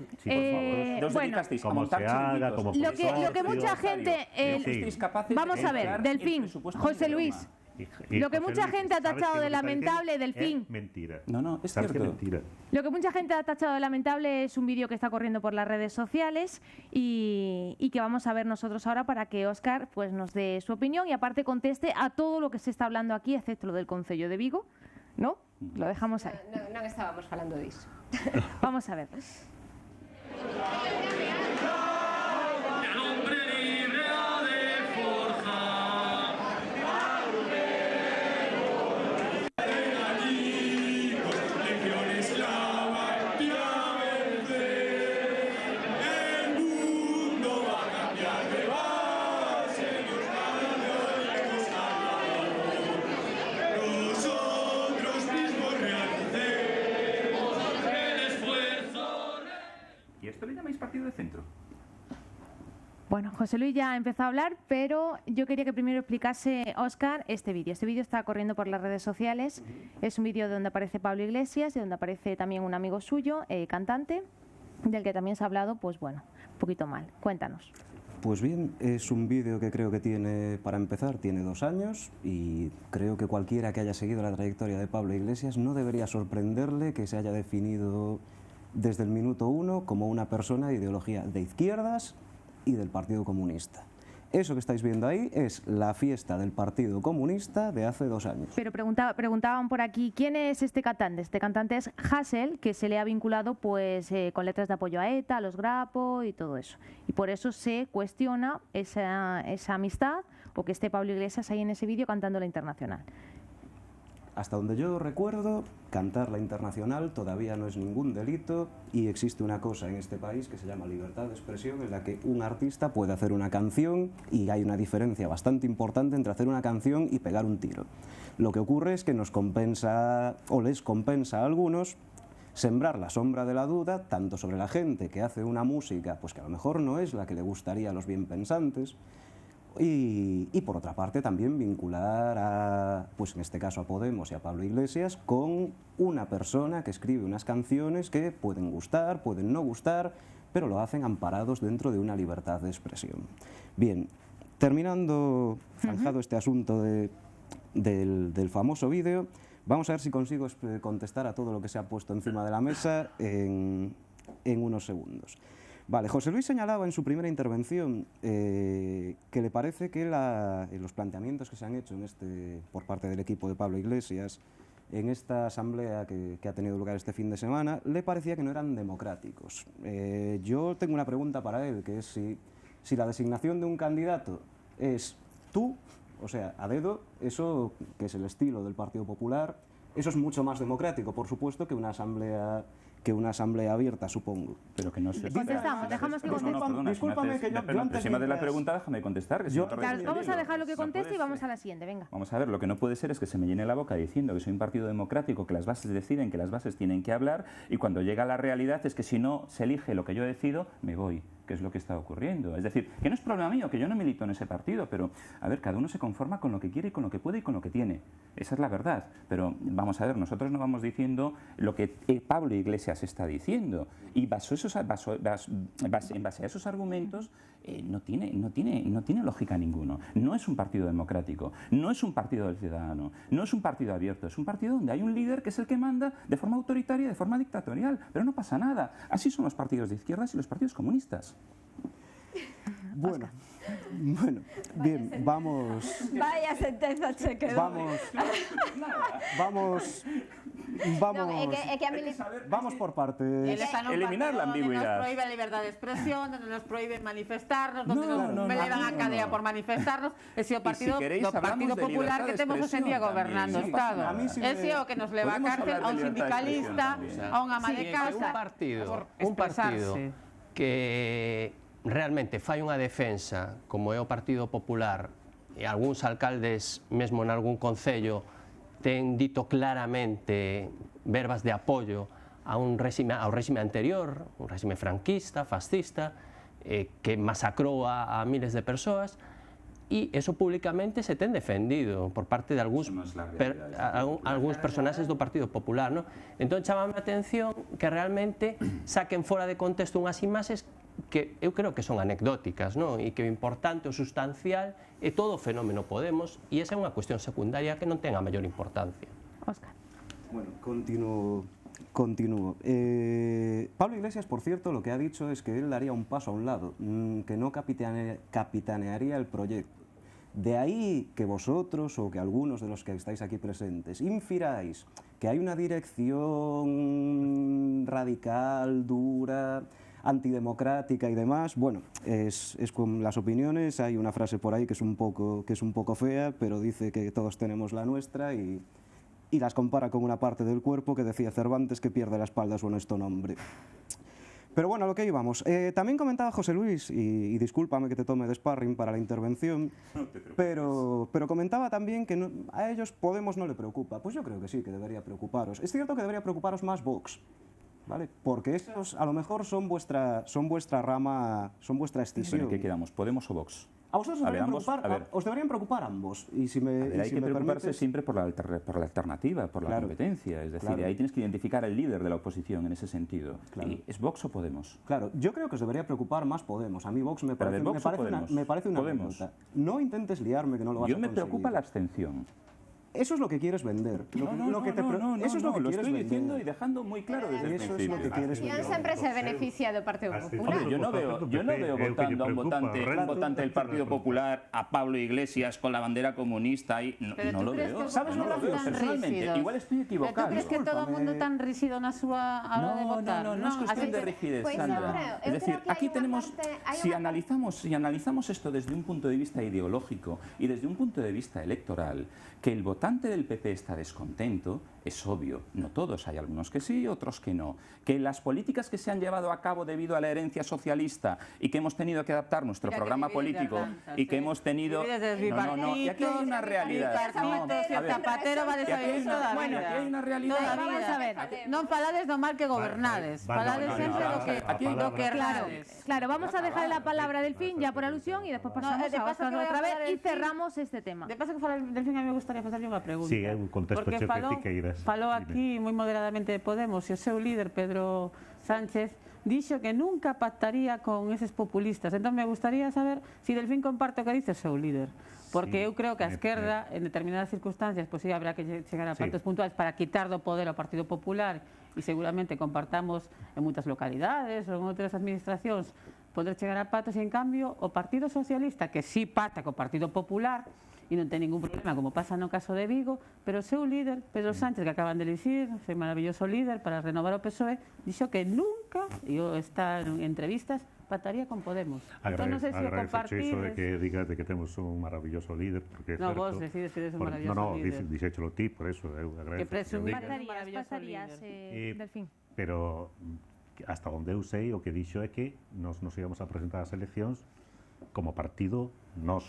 Bueno, como se haga, como lo que mucha gente... Vamos a ver, Delfín, José Luis... Lo que mucha gente ha tachado de lamentable, Delfín. Mentira. No, es cierto. Mentira. Lo que mucha gente ha tachado de lamentable es un vídeo que está corriendo por las redes sociales y que vamos a ver nosotros ahora para que Óscar pues nos dé su opinión y aparte conteste a todo lo que se está hablando aquí, excepto lo del Concello de Vigo, ¿no? Lo dejamos ahí. No estábamos hablando de eso. Vamos a ver. Partido de centro. Bueno, José Luis ya empezó a hablar, pero yo quería que primero explicase, Óscar, este vídeo. Este vídeo está corriendo por las redes sociales. Es un vídeo donde aparece Pablo Iglesias y donde aparece también un amigo suyo, cantante, del que también se ha hablado, pues bueno, un poquito mal. Cuéntanos. Pues bien, es un vídeo que creo que tiene, para empezar, tiene 2 años y creo que cualquiera que haya seguido la trayectoria de Pablo Iglesias no debería sorprenderle que se haya definido desde el minuto 1 como una persona de ideología de izquierdas y del Partido Comunista. Eso que estáis viendo ahí es la fiesta del Partido Comunista de hace 2 años. Pero preguntaban por aquí, ¿quién es este cantante? Este cantante es Hasél, que se le ha vinculado pues con letras de apoyo a ETA, a los Grapo y todo eso. Y por eso se cuestiona esa amistad o que esté Pablo Iglesias ahí en ese vídeo cantando la Internacional. Hasta donde yo recuerdo, cantar la Internacional todavía no es ningún delito y existe una cosa en este país que se llama libertad de expresión en la que un artista puede hacer una canción y hay una diferencia bastante importante entre hacer una canción y pegar un tiro. Lo que ocurre es que nos compensa o les compensa a algunos sembrar la sombra de la duda tanto sobre la gente que hace una música pues que a lo mejor no es la que le gustaría a los bienpensantes, y por otra parte también vincular a, pues en este caso a Podemos y a Pablo Iglesias con una persona que escribe unas canciones que pueden gustar, pueden no gustar, pero lo hacen amparados dentro de una libertad de expresión. Bien, zanjado este asunto del famoso vídeo, vamos a ver si consigo contestar a todo lo que se ha puesto encima de la mesa en unos segundos. Vale, José Luis señalaba en su primera intervención que le parece que los planteamientos que se han hecho por parte del equipo de Pablo Iglesias en esta asamblea que ha tenido lugar este fin de semana, le parecía que no eran democráticos. Yo tengo una pregunta para él, que es si la designación de un candidato es tú, o sea, a dedo, eso que es el estilo del Partido Popular, eso es mucho más democrático, por supuesto, que una asamblea abierta, supongo. Pero que no se... Contestamos, dejamos que conteste. Discúlpame que yo antes... Encima de la pregunta, déjame contestar. Vamos a dejarlo que conteste y vamos a la siguiente, venga. Vamos a ver, lo que no puede ser es que se me llene la boca diciendo que soy un partido democrático, que las bases deciden, que las bases tienen que hablar, y cuando llega la realidad es que si no se elige lo que yo decido, me voy, que es lo que está ocurriendo. Es decir, que no es problema mío, que yo no milito en ese partido, pero, a ver, cada uno se conforma con lo que quiere y con lo que puede y con lo que tiene. esa es la verdad. Pero vamos a ver, nosotros no vamos diciendo lo que Pablo Iglesias está diciendo. Y en base a esos argumentos no tiene lógica ninguno. No es un partido democrático, no es un partido del ciudadano, no es un partido abierto, es un partido donde hay un líder que es el que manda de forma autoritaria, de forma dictatorial. Pero no pasa nada. Así son los partidos de izquierdas y los partidos comunistas. Bueno, bien, vamos... Vaya sentenza che quedou. Vamos por partes. Eliminar la ambigüedad. Donde nos prohíbe la libertad de expresión, donde nos prohíbe manifestarnos, donde nos llevan a cadea por manifestarnos. Ese é o partido popular que temos hoxe en día gobernando o Estado. Ese é o que nos leva a cárcel a un sindicalista, a unha ama de casa. Un partido que realmente fai unha defensa, como é o Partido Popular, e algúns alcaldes, mesmo en algún concello, ten dito claramente verbas de apoio ao réxime anterior, un réxime franquista, fascista, que masacrou a miles de persoas, e eso públicamente se ten defendido por parte de algúns personaxes do Partido Popular. Entón, chamame a atención que realmente saquen fora de contexto unhas imaxes que eu creo que son anecdóticas, e que o importante, o sustancial, é todo o fenómeno Podemos, e esa é unha cuestión secundaria que non ten a maior importancia. Óscar. Bueno, continúo. Pablo Iglesias, por cierto, lo que ha dicho es que él daría un paso a un lado, que no capitanearía el proyecto. De ahí que vosotros, o que algunos de los que estáis aquí presentes, infiráis que hay una dirección radical, dura, antidemocrática y demás. Bueno, es con las opiniones. Hay una frase por ahí que es un poco fea, pero dice que todos tenemos la nuestra y las compara con una parte del cuerpo que decía Cervantes que pierde la espalda su honesto nombre. Pero bueno, a lo que íbamos. También comentaba José Luis, y discúlpame que te tome de sparring para la intervención, pero comentaba también que a ellos Podemos no le preocupa. Pues yo creo que sí, que debería preocuparos. Es cierto que debería preocuparos más Vox, ¿vale? Porque esos a lo mejor son vuestra rama, son vuestra escisión. ¿En qué quedamos? ¿Podemos o Vox? A vosotros os deberían preocupar ambos. Y si me, hay que preocuparse siempre por la alternativa, por la competencia. Es decir, ahí tienes que identificar al líder de la oposición en ese sentido. ¿Y es Vox o Podemos? Claro, yo creo que os debería preocupar más Podemos. A mí Vox me parece una pregunta. No intentes liarme que no lo vas a conseguir. Yo me preocupa la abstención. Eso es lo que quieres vender. Eso es lo que lo quieres estoy vender. diciendo y dejando muy claro desde el principio. Eso es lo que quieres vender. Siempre se beneficia del Partido Popular. Hombre, yo no veo votando a un votante del Partido Popular, a Pablo Iglesias con la bandera comunista y no lo veo. ¿Sabes? No lo veo personalmente. Igual estoy equivocado. ¿Tú crees que todo el mundo tan rígido na súa a hora de votar? No es cuestión de rigidez, Sandra. Es decir, aquí tenemos, si analizamos esto desde un punto de vista ideológico y desde un punto de vista electoral, que el votante del PP está descontento, es obvio. No todos, hay algunos que sí, otros que no. Que las políticas que se han llevado a cabo debido a la herencia socialista y que hemos tenido que adaptar nuestro programa político y que hemos tenido... No, y aquí hay una realidad. Zapatero va a desaparecer toda aquí hay una realidad. Vamos a ver, non falades do mal que gobernades, falades sempre do que errades. Claro, vamos a dejar la palabra del fin ya por alusión y después pasamos a Óscar otra vez y cerramos este tema. De paso que fala del fin, a mí me gustaría facerlle unha pregunta. Sí, é un contexto che que irás. Falou aquí moi moderadamente de Podemos e o seu líder, Pedro Sánchez, dixo que nunca pactaría con eses populistas. Entón, me gustaría saber se Delfín comparte o que dice o seu líder. Porque eu creo que a esquerda, en determinadas circunstancias, pois sí, habrá que chegar a pactos puntuais para quitar do poder ao Partido Popular e seguramente compartamos en moitas localidades ou en outras administracións poder chegar a pactos e, en cambio, o Partido Socialista, que sí pacta co Partido Popular, e non ten ningún problema, como pasa no caso de Vigo, pero o seu líder, Pedro Sánchez, que acaban de elegir, foi maravilloso líder para renovar o PSOE, dixo que nunca, e está en entrevistas, pactaría con Podemos. Agradezo iso de que digas de que temos un maravilloso líder, porque é certo. Vos decides que eres un maravilloso líder. Dixéchelo ti, por eso eu agradezo. Que presumir que un maravilloso líder. Delfín. Pero hasta onde eu sei, o que dixo é que nos íbamos a presentar as eleccións como partido nós.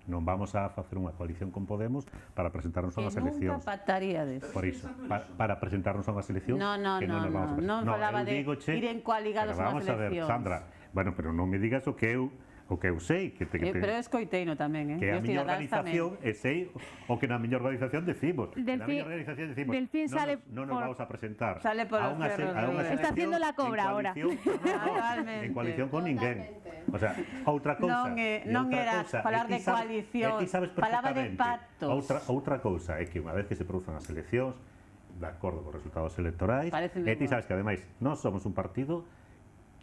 Non vamos a facer unha coalición con Podemos para presentarnos a unhas eleccións. Que nunca pactaríades. Por iso, para presentarnos a unhas eleccións que non nos vamos a presentar. Non falaba de ir en coaligados a unhas eleccións. Vamos a ver, Sandra, bueno, pero non me digas o que eu o que eu sei que pero escoiteino tamén, que a miña organización e sei o que na miña organización decimos. Na miña organización decimos, non nos vamos a presentar a unha está haciendo la cobra ahora. En coalición con ninguén. O sea, outra cousa. Non era falar de coalición, falaba de pactos. Outra cousa é que unha vez que se produzan as eleccións, de acordo con os resultados electorais, e ti sabes que ademais nós somos un partido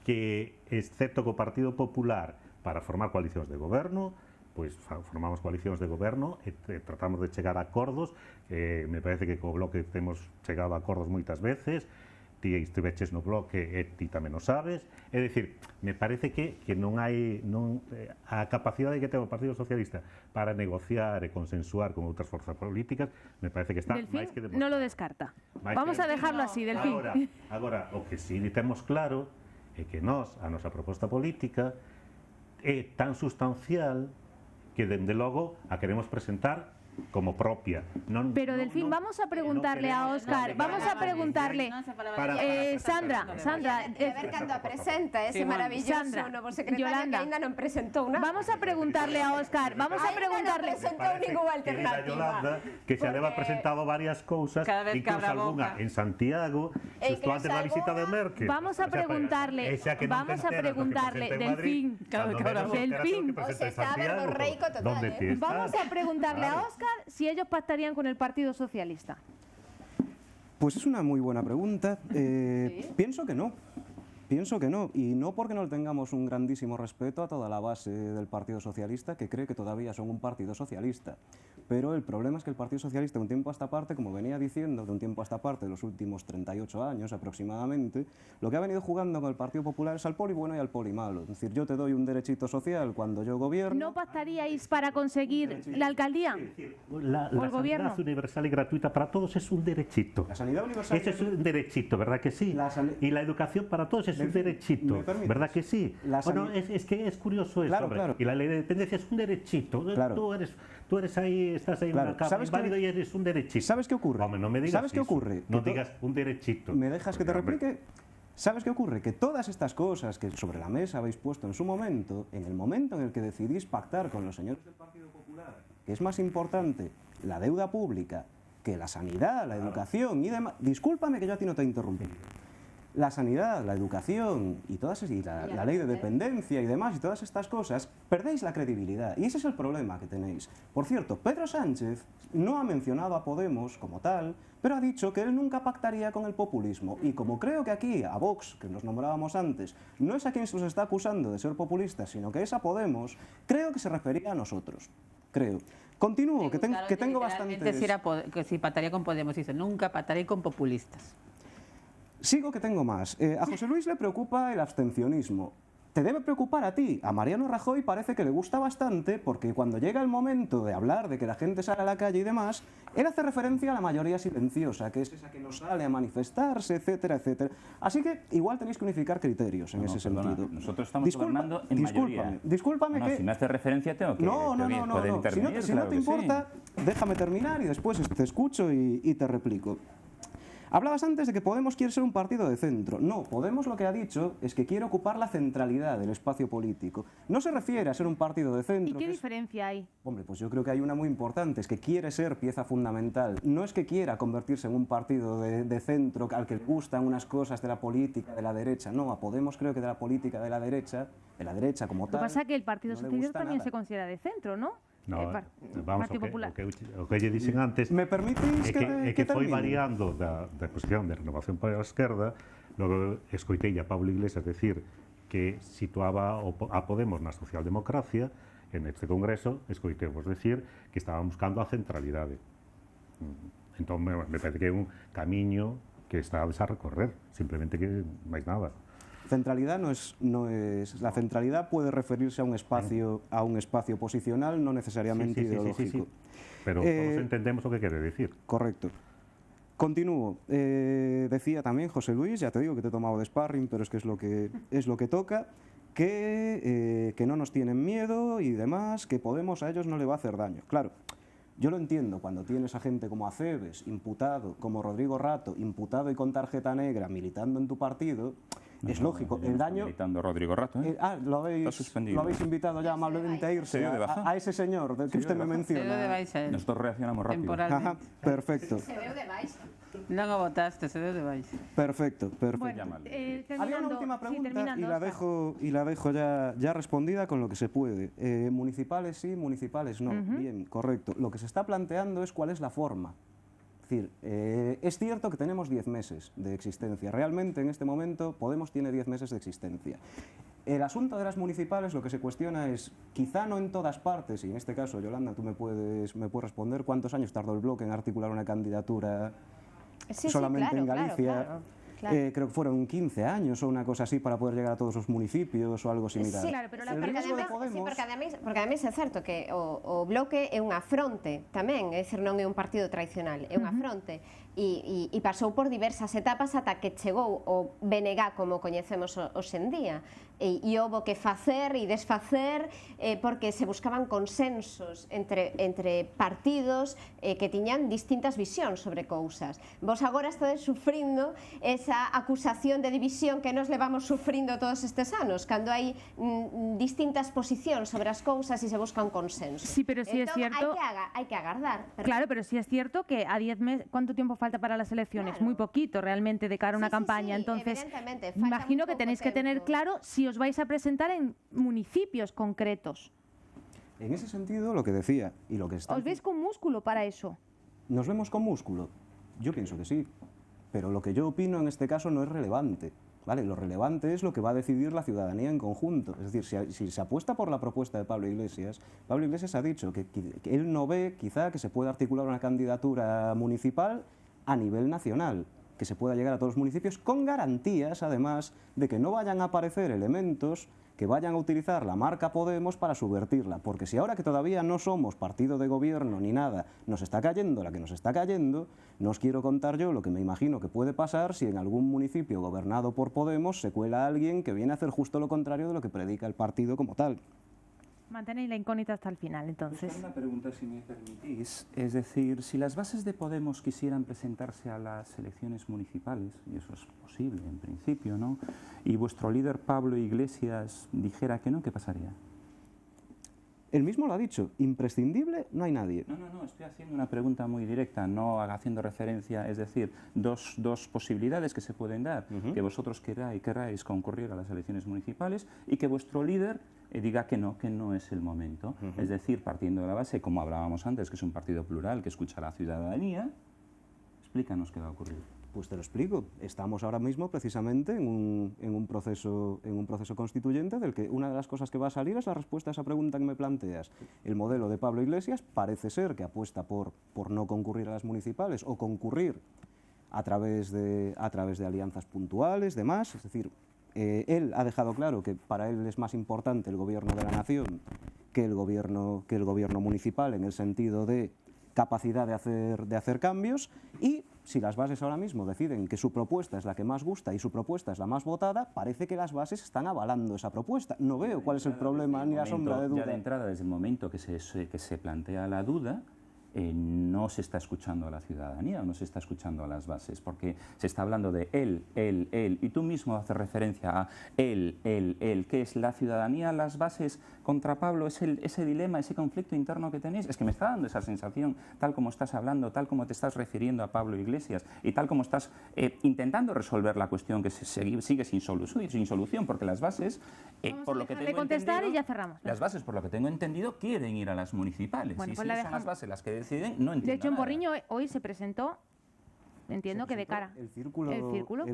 que, excepto co Partido Popular, para formar coalicións de goberno, pois formamos coalicións de goberno e tratamos de chegar a acordos. Me parece que co Bloque temos chegado a acordos moitas veces, ti estiveches no Bloque e ti tamén o sabes. É dicir, me parece que non hai a capacidade que ten o Partido Socialista para negociar e consensuar con outras forzas políticas, me parece que está máis que demostrado. Non lo descarta. Vamos a dejarlo así, Delfín. Agora, o que si temos claro é que nós, a nosa proposta política é tan sustancial que, dende logo, a queremos presentar como propia. Pero, Delfín, vamos a preguntarle a Óscar, vamos a preguntarle, Sandra, a ver cando presenta ese maravilloso novo secretario que ainda non presentou nada. Vamos a preguntarle a Óscar, vamos a preguntarle. Non presentou ninguna alternativa. Yolanda, que xa leva presentado varias cousas, incluso algunha en Santiago, xusto antes da visita de Merkel. Vamos a preguntarle, Delfín, vamos a preguntarle a Óscar si ellos pactarían con el Partido Socialista. Pues es una muy buena pregunta. Pienso que no. Pienso que no, y no porque no tengamos un grandísimo respeto a toda la base del Partido Socialista, que cree que todavía son un partido socialista. Pero el problema es que el Partido Socialista, de un tiempo a esta parte, como venía diciendo, de un tiempo a esta parte, de los últimos 38 años aproximadamente, lo que ha venido jugando con el Partido Popular es al poli bueno y al poli malo. Es decir, yo te doy un derechito social cuando yo gobierno... ¿No pactaríais para conseguir la alcaldía? La sanidad universal y gratuita para todos es un derechito. La sanidad universal... Ese es un derechito, ¿verdad que sí? Y la educación para todos es un derechito, ¿verdad que sí? Bueno, es que es curioso eso, claro. Y la ley de dependencia es un derechito. Claro. Tú eres ahí, estás ahí en una cama inválido y eres un derechito. ¿Sabes qué ocurre? Hombre, no me digas ¿Sabes qué eso. ocurre? No digas un derechito. ¿Me dejas que te replique? ¿Sabes qué ocurre? Que todas estas cosas que sobre la mesa habéis puesto en su momento, en el momento en el que decidís pactar con los señores del Partido Popular, que es más importante la deuda pública que la sanidad, la educación y demás... Discúlpame que yo a ti no te he interrumpido. La sanidad, la educación y la ley de dependencia y demás y todas estas cosas, perdéis la credibilidad. Y ese es el problema que tenéis. Por cierto, Pedro Sánchez no ha mencionado a Podemos como tal, pero ha dicho que él nunca pactaría con el populismo. Y como creo que aquí, a Vox, que nos nombrábamos antes, no es a quien se os está acusando de ser populistas, sino que es a Podemos, creo que se refería a nosotros. Creo. Continúo, que tengo bastantes... Que si pactaría con Podemos, dice, nunca pactaré con populistas. Sigo que tengo más. A José Luis le preocupa el abstencionismo. Te debe preocupar a ti. A Mariano Rajoy parece que le gusta bastante porque cuando llega el momento de hablar de que la gente sale a la calle y demás, él hace referencia a la mayoría silenciosa, que es esa que no sale a manifestarse, etcétera, etcétera. Así que igual tenéis que unificar criterios en ese sentido. Nosotros estamos gobernando en mayoría. Discúlpame que... Si me hace referencia tengo que poder intervenir. Si no te importa, déjame terminar y después te escucho y te replico. Hablabas antes de que Podemos quiere ser un partido de centro. No, Podemos lo que ha dicho es que quiere ocupar la centralidad del espacio político. No se refiere a ser un partido de centro. ¿Y qué diferencia hay? Hombre, pues yo creo que hay una muy importante, es que quiere ser pieza fundamental. No es que quiera convertirse en un partido de centro al que le gustan unas cosas de la política de la derecha. No, a Podemos creo que de la política de la derecha como tal... Lo que pasa es que el Partido Socialista también se considera de centro, ¿no? No, vamos, o que lle dixen antes me permitís que foi variando da posición de Renovación para a Esquerda. Logo escoitei a Pablo Iglesias decir que situaba a Podemos na socialdemocracia. En este congreso escoitemos decir que estaban buscando a centralidade. Entón me parece que é un camiño que está a recorrer, simplemente que máis nada. Centralidad no es la centralidad puede referirse a un espacio posicional, no necesariamente ideológico. Pero todos entendemos lo que quiere decir. Correcto. Continúo. Decía también José Luis, ya te digo que te he tomado de sparring, pero es que es lo que toca, que no nos tienen miedo y demás, que Podemos a ellos no le va a hacer daño. Claro. Yo lo entiendo, cuando tienes a gente como Acebes, imputado, como Rodrigo Rato, imputado y con tarjeta negra, militando en tu partido, Es lógico, el daño... Invitando a Rodrigo Rato, ¿eh? Lo habéis invitado ya amablemente a irse, a ese señor que usted me menciona. Nosotros reaccionamos rápido. Ajá, perfecto. Se veo de baixa. Non o votaste, se deu de baixa. Perfecto, perfecto. Bueno, Había una última pregunta terminando, y la dejo ya respondida con lo que se puede. Municipales sí, municipales no. Bien, correcto. Lo que se está planteando es cuál es la forma. Es decir, es cierto que tenemos 10 meses de existencia. Realmente en este momento Podemos tiene 10 meses de existencia. El asunto de las municipales lo que se cuestiona es, quizá no en todas partes, y en este caso, Yolanda, tú me puedes responder, ¿cuántos años tardó el bloque en articular una candidatura solamente en Galicia? Claro. Creo que fueron 15 años o una cosa así para poder llegar a todos los municipios ou algo similar. Sí, claro, pero porque ademais é certo que o Bloque é unha fronte tamén, é dicir, non é un partido tradicional, é unha fronte e pasou por diversas etapas ata que chegou o BNG como coñecemos hoxe en día. E houbo que facer e desfacer porque se buscaban consensos entre partidos que tiñan distintas visións sobre cousas. Vos agora estades sufrindo esa acusación de división que nos levamos sufrindo todos estes anos, cando hai distintas posicións sobre as cousas e se busca un consenso. Sí, pero sí es cierto... Hay que agardar. Claro, pero sí es cierto que a 10 meses... ¿Cuánto tiempo falta para las elecciones? Muy poquito realmente de cara a una campaña. Entonces, imagino que tenéis que tener claro si os vais a presentar en municipios concretos. En ese sentido, lo que decía y lo que está... ¿Os veis con músculo para eso? ¿Nos vemos con músculo? Yo pienso que sí, pero lo que yo opino en este caso no es relevante, ¿vale? Lo relevante es lo que va a decidir la ciudadanía en conjunto. Es decir, si se apuesta por la propuesta de Pablo Iglesias ha dicho que él no ve quizá que se pueda articular una candidatura municipal a nivel nacional, que se pueda llegar a todos los municipios con garantías, además, de que no vayan a aparecer elementos que vayan a utilizar la marca Podemos para subvertirla, porque si ahora que todavía no somos partido de gobierno ni nada, nos está cayendo la que nos está cayendo, no os quiero contar yo lo que me imagino que puede pasar si en algún municipio gobernado por Podemos se cuela alguien que viene a hacer justo lo contrario de lo que predica el partido como tal. Mantenéis la incógnita hasta el final, entonces. Una pregunta, si me permitís. Es decir, si las bases de Podemos quisieran presentarse a las elecciones municipales, y eso es posible en principio, ¿no?, y vuestro líder Pablo Iglesias dijera que no, ¿qué pasaría? Él mismo lo ha dicho, imprescindible no hay nadie. No, estoy haciendo una pregunta muy directa, no haciendo referencia, es decir, dos posibilidades que se pueden dar, que vosotros queráis concurrir a las elecciones municipales y que vuestro líder diga que no es el momento. Es decir, partiendo de la base, como hablábamos antes, que es un partido plural que escucha a la ciudadanía, explícanos qué va a ocurrir. Pues te lo explico. Estamos ahora mismo precisamente en un proceso constituyente del que una de las cosas que va a salir es la respuesta a esa pregunta que me planteas. El modelo de Pablo Iglesias parece ser que apuesta por no concurrir a las municipales o concurrir a través de alianzas puntuales, demás. Es decir, él ha dejado claro que para él es más importante el gobierno de la nación que el gobierno municipal, en el sentido de capacidad de hacer cambios, y si las bases ahora mismo deciden que su propuesta es la que más gusta y su propuesta es la más votada, parece que las bases están avalando esa propuesta. No veo cuál es el problema ni la sombra de duda. Ya de entrada, desde el momento que se plantea la duda, no se está escuchando a la ciudadanía, no se está escuchando a las bases, porque se está hablando de él, y tú mismo haces referencia a él, ¿qué es la ciudadanía, las bases contra Pablo? ¿Es ese dilema, ese conflicto interno que tenéis? Es que me está dando esa sensación, tal como estás hablando, tal como te estás refiriendo a Pablo Iglesias, y tal como estás intentando resolver la cuestión que sigue sin solución, porque las bases, por lo que tengo contestar entendido, y ya cerramos. Las bases, por lo que tengo entendido, quieren ir a las municipales, bueno, y pues si son las bases las que deciden, no entiendo. De hecho, en nada. Porriño hoy se presentó, entiendo que de cara. El círculo,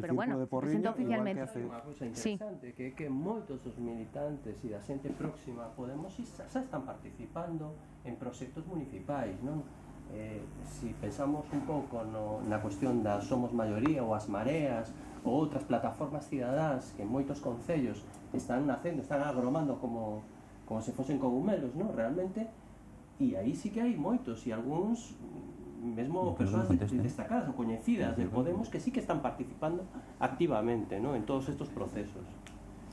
pero bueno, se presentó oficialmente. Unha cousa interesante, que é que moitos dos militantes e da xente próxima a Podemos xa están participando en proxectos municipais, non? Si pensamos un pouco na cuestión da Somos Maioría ou as Mareas ou outras plataformas cidadáns que en moitos concellos están nacendo, están agromando como se fosen cogumelos, non? Realmente, e aí sí que hai moitos e algúns mesmo persoas destacadas ou coñecidas de Podemos que sí que están participando activamente, ¿no?, en todos estos procesos.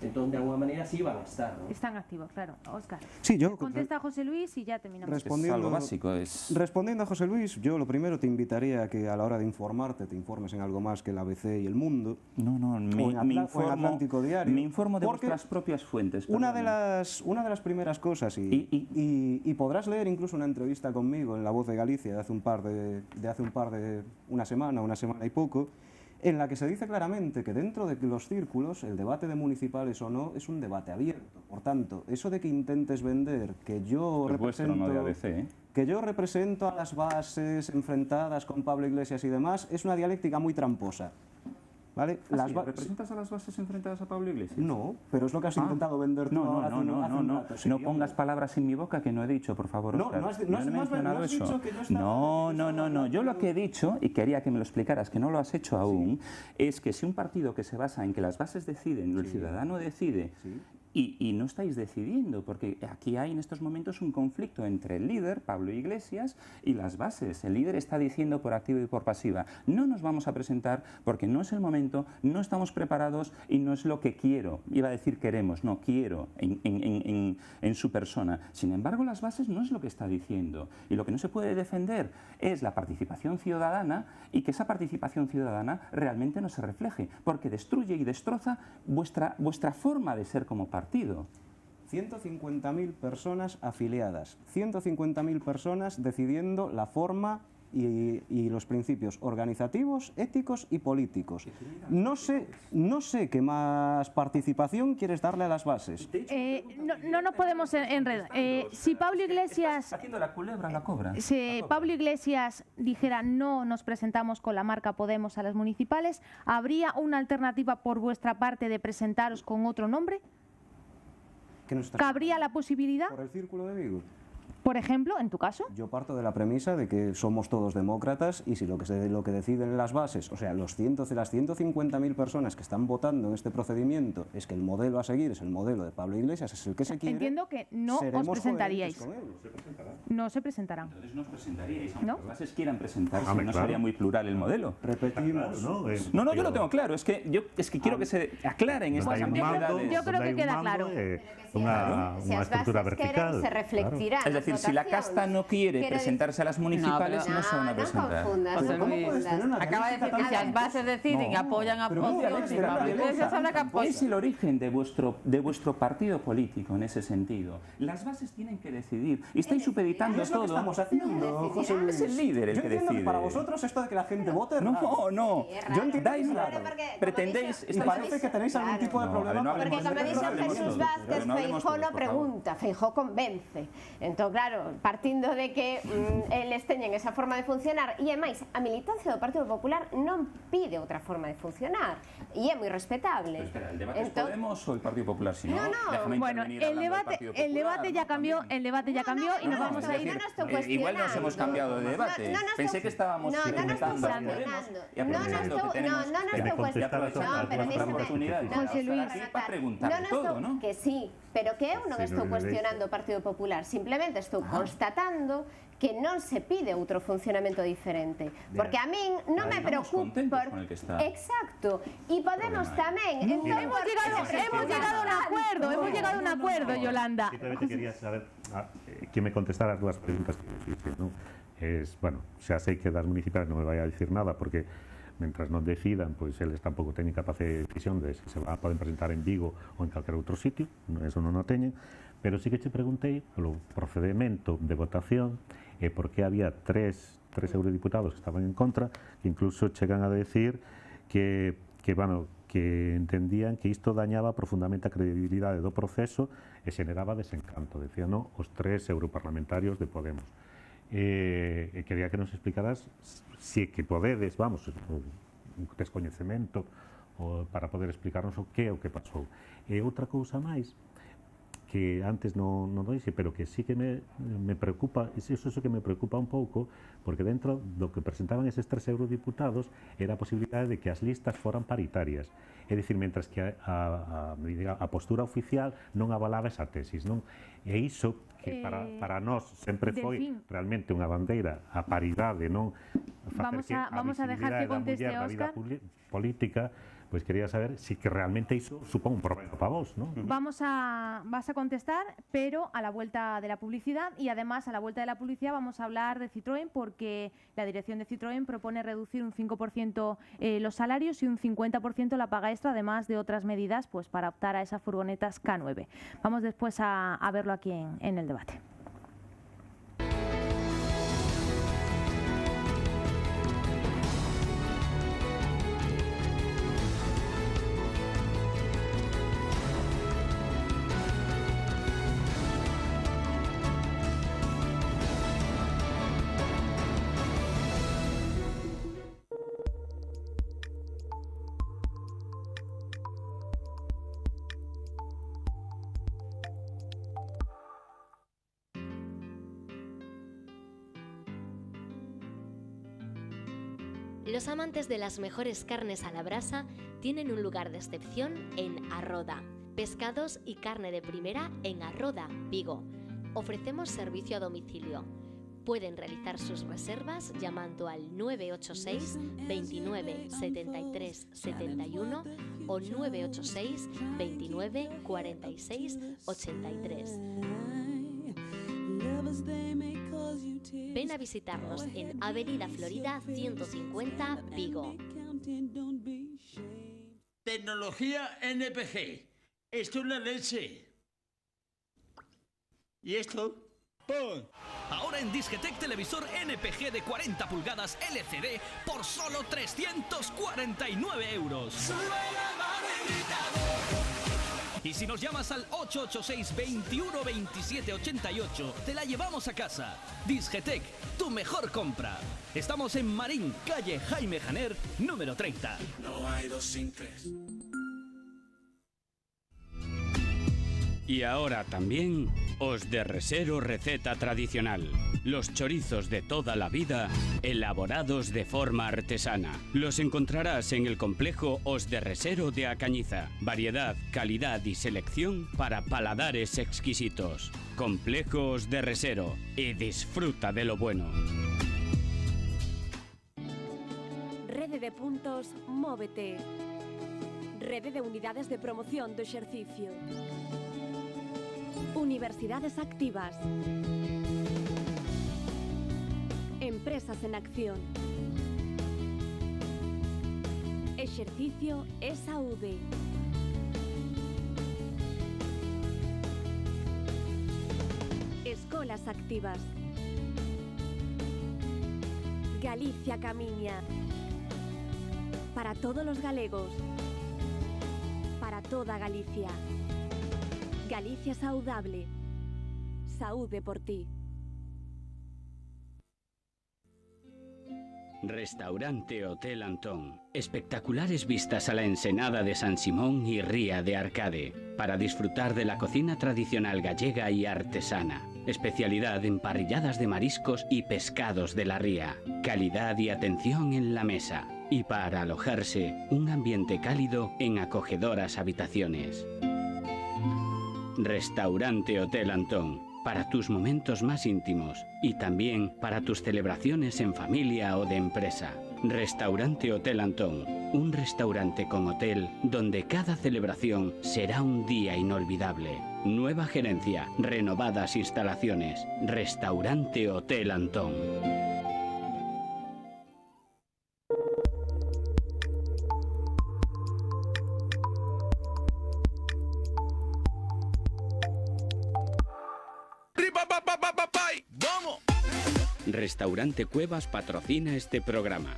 Entón, de alguna maneira, sí van a estar, ¿no? Están activos, claro. Óscar. Sí, yo... Contesta a José Luis y ya terminamos. Es algo básico. Respondiendo a José Luis, yo lo primero te invitaría a que a la hora de informarte, te informes en algo más que el ABC y El Mundo. No, o en Atlántico Diario. Me informo de vuestras propias fuentes. Una de las primeras cosas, y podrás leer incluso una entrevista conmigo en La Voz de Galicia de una semana y poco, en la que se dice claramente que dentro de los círculos el debate de municipales o no es un debate abierto. Por tanto, eso de que intentes vender que yo represento a las bases enfrentadas con Pablo Iglesias y demás es una dialéctica muy tramposa. ¿Vale? ¿Representas a las bases enfrentadas a Pablo Iglesias? No, pero es lo que has intentado vender tú ahora hace un rato. Sí, no pongas palabras en mi boca que no he dicho, por favor, Óscar. No has dicho que yo estaba... No. Yo lo que he dicho, y quería que me lo explicaras, que no lo has hecho aún, es que si un partido que se basa en que las bases deciden, el ciudadano decide, y no estáis decidiendo, porque aquí hay en estos momentos un conflicto entre el líder, Pablo Iglesias, y las bases. El líder está diciendo por activa y por pasiva, no nos vamos a presentar porque no es el momento, no estamos preparados y no es lo que quiero. Iba a decir queremos, no quiero en su persona. Sin embargo, las bases no es lo que está diciendo. Y lo que no se puede defender es la participación ciudadana y que esa participación ciudadana realmente no se refleje, porque destruye y destroza vuestra forma de ser como partido. 150.000 personas afiliadas, 150.000 personas decidiendo la forma y los principios organizativos, éticos y políticos. No sé qué más participación quieres darle a las bases. No nos podemos enredar. Si Pablo Iglesias... Haciendo la culebra, la cobra. Si Pablo Iglesias dijera no nos presentamos con la marca Podemos a las municipales, ¿habría una alternativa por vuestra parte de presentaros con otro nombre? ¿Cabría la posibilidad? ¿Por el Círculo de Vigo? Por ejemplo, en tu caso. Yo parto de la premisa de que somos todos demócratas y si lo que deciden las bases, o sea, las 150.000 personas que están votando en este procedimiento es que el modelo a seguir es el modelo de Pablo Iglesias, es el que se quiere. Entiendo que no os presentaríais. No se presentarán. Entonces no os presentaríais. Aunque ¿No? las bases quieran presentarse, no sería muy plural el modelo. Repetimos. No, yo lo tengo claro. Es que quiero que se aclaren estas ambigüedades. Yo creo que queda claro. Una estructura vertical. Se reflectirá. Es decir, si la casta no quiere presentarse a las municipales, no se van a presentar. Acaba de decir que si las bases deciden y apoyan a Podemos, es el origen de vuestro partido político en ese sentido. Las bases tienen que decidir. Y estáis supeditando todo. Estamos haciendo, José Luis. Es el líder el que decide. Para vosotros esto de que la gente vote. No. Yo entiendo Pretendéis. Y parece que tenéis algún tipo de problema. Porque como dice Jesús Vázquez, Feijóo no pregunta, Feijóo convence. Entón, claro, partindo de que eles teñen esa forma de funcionar e máis, a militancia do Partido Popular non pide outra forma de funcionar e é moi respetable. Espera, ¿el debate es Podemos o el Partido Popular? Si no, bueno, el debate ya cambió, y nos vamos a ir. Igual nos hemos cambiado de debate. Pensé que estábamos comentando a Podemos y aprovechando que tenemos otra oportunidad. José Luis, para preguntar todo, ¿no? Que sí, pero que eu non estou cuestionando o Partido Popular, simplemente estou constatando que non se pide outro funcionamento diferente, porque a min non me preocupa. Exacto, e Podemos tamén. Hemos llegado a un acuerdo, Yolanda. Simplemente quería saber que me contestara as dúas preguntas que hiciste, ¿no? Bueno, xa sei que das municipales non me vai a dicir nada, porque mentras non decidan, pois eles tampouco teñen capacidade de decisión de se poden presentar en Vigo ou en calquer outro sitio, eso non o teñen, pero sí que che preguntei polo procedimento de votación e por que había tres eurodiputados que estaban en contra, que incluso chegan a decir que entendían que isto dañaba profundamente a credibilidade do proceso e xeneraba desencanto, decían os tres europarlamentarios de Podemos. Quería que nos explicaras si que podedes, vamos, un descoñecemento para poder explicarnos o que pasou. E outra cousa máis que antes non dixo, pero que sí que me preocupa, eso que me preocupa un pouco, porque dentro do que presentaban eses tres eurodiputados era a posibilidade de que as listas foran paritarias, é dicir, mentras que a postura oficial non avalaba esa tesis, non? E iso que para nós sempre foi Delfín. realmente unha bandeira a paridade, non? Vamos a dejar que conteste Óscar. Política, pois quería saber si que realmente iso supón un problema para vos, non? Vas a contestar, pero a la vuelta de la publicidad, y además a la vuelta de la publicidad vamos a hablar de Citroën, porque la dirección de Citroën propone reducir un 5% los salarios y un 50% la paga extra, además de otras medidas pues para optar a esas furgonetas K9. Vamos después a verlo aquí en el debate. Los amantes de las mejores carnes a la brasa tienen un lugar de excepción en Arroda. Pescados y carne de primera en Arroda, Vigo. Ofrecemos servicio a domicilio. Pueden realizar sus reservas llamando al 986 29 73 71 o 986 29 46 83. Ven a visitarnos en Avenida Florida 150, Vigo. Tecnología NPG. Esto es la leche. ¿Y esto? ¡Pum! Ahora en Disgetec televisor NPG de 40 pulgadas LCD por solo 349 euros. Y si nos llamas al 886 21 27 88, te la llevamos a casa. Disgetec, tu mejor compra. Estamos en Marín, calle Jaime Janer, número 30. No hay dos sin tres. Y ahora también Os de Resero receta tradicional. Los chorizos de toda la vida, elaborados de forma artesana. Los encontrarás en el complejo Os de Resero de A Cañiza. Variedad, calidad y selección para paladares exquisitos. Complejo Os de Resero. Y disfruta de lo bueno. Rede de puntos Móvete. Rede de unidades de promoción do exercicio. Universidades activas. Empresas en acción. Exercicio e saúde. Escolas activas. Galicia camiña. Para todos los galegos. Para toda Galicia. Galicia saudable. Saúde por ti. Restaurante Hotel Antón. Espectaculares vistas a la ensenada de San Simón y Ría de Arcade. Para disfrutar de la cocina tradicional gallega y artesana. Especialidad en parrilladas de mariscos y pescados de la ría. Calidad y atención en la mesa. Y para alojarse, un ambiente cálido en acogedoras habitaciones. Restaurante Hotel Antón, para tus momentos más íntimos y también para tus celebraciones en familia o de empresa. Restaurante Hotel Antón, un restaurante con hotel donde cada celebración será un día inolvidable. Nueva gerencia, renovadas instalaciones. Restaurante Hotel Antón. Restaurante Cuevas patrocina este programa.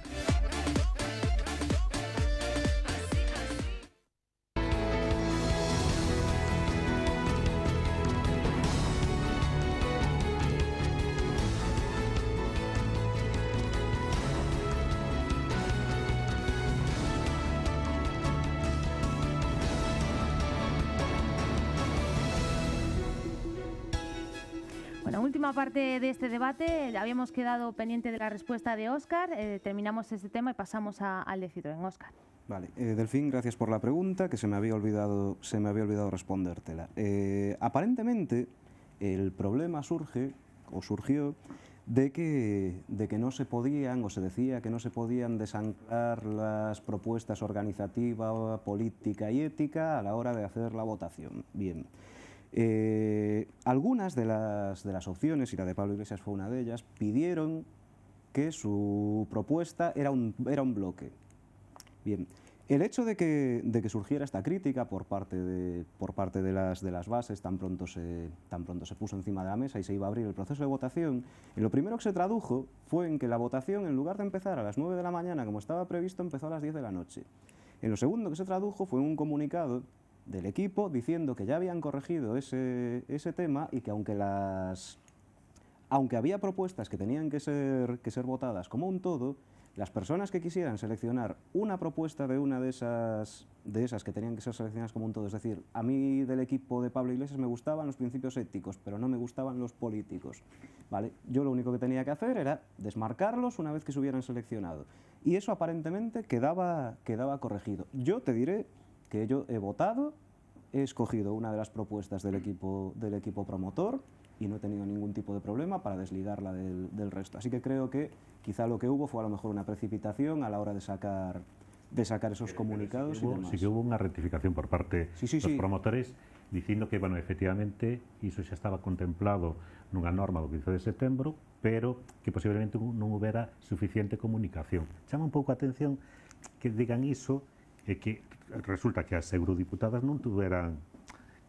Bueno, última parte de este debate. Habíamos quedado pendiente de la respuesta de Óscar. Terminamos este tema y pasamos al de Citroën. Óscar. Vale, Delfín, gracias por la pregunta, que se me había olvidado respondértela. Aparentemente, El problema surgió de que no se podían, o se decía que no se podían desanclar las propuestas organizativa, política y ética a la hora de hacer la votación. Bien. Algunas de las opciones, y la de Pablo Iglesias fue una de ellas, pidieron que su propuesta era un bloque. Bien. El hecho de que surgiera esta crítica por parte de las bases tan pronto se puso encima de la mesa y se iba a abrir el proceso de votación, y lo primero que se tradujo fue en que la votación, en lugar de empezar a las 9 de la mañana como estaba previsto, empezó a las 10 de la noche. En lo segundo que se tradujo fue un comunicado del equipo diciendo que ya habían corregido ese tema y que aunque había propuestas que tenían que ser votadas como un todo, las personas que quisieran seleccionar una propuesta de una de esas que tenían que ser seleccionadas como un todo, es decir, a mí del equipo de Pablo Iglesias me gustaban los principios éticos, pero no me gustaban los políticos, ¿vale? Yo lo único que tenía que hacer era desmarcarlos una vez que se hubieran seleccionado, y eso aparentemente quedaba corregido. Yo te diré que yo he votado, he escogido una de las propuestas del equipo promotor, y no he tenido ningún tipo de problema para desligarla del resto. Así que creo que quizá lo que hubo fue a lo mejor una precipitación a la hora de sacar esos comunicados. Sí que hubo una rectificación por parte de los promotores dicindo que, bueno, efectivamente, iso xa estaba contemplado nunha norma do 15 de setembro, pero que posiblemente non houbera suficiente comunicación. Chama un pouco a atención que digan iso e que resulta que as eurodiputadas non tuveran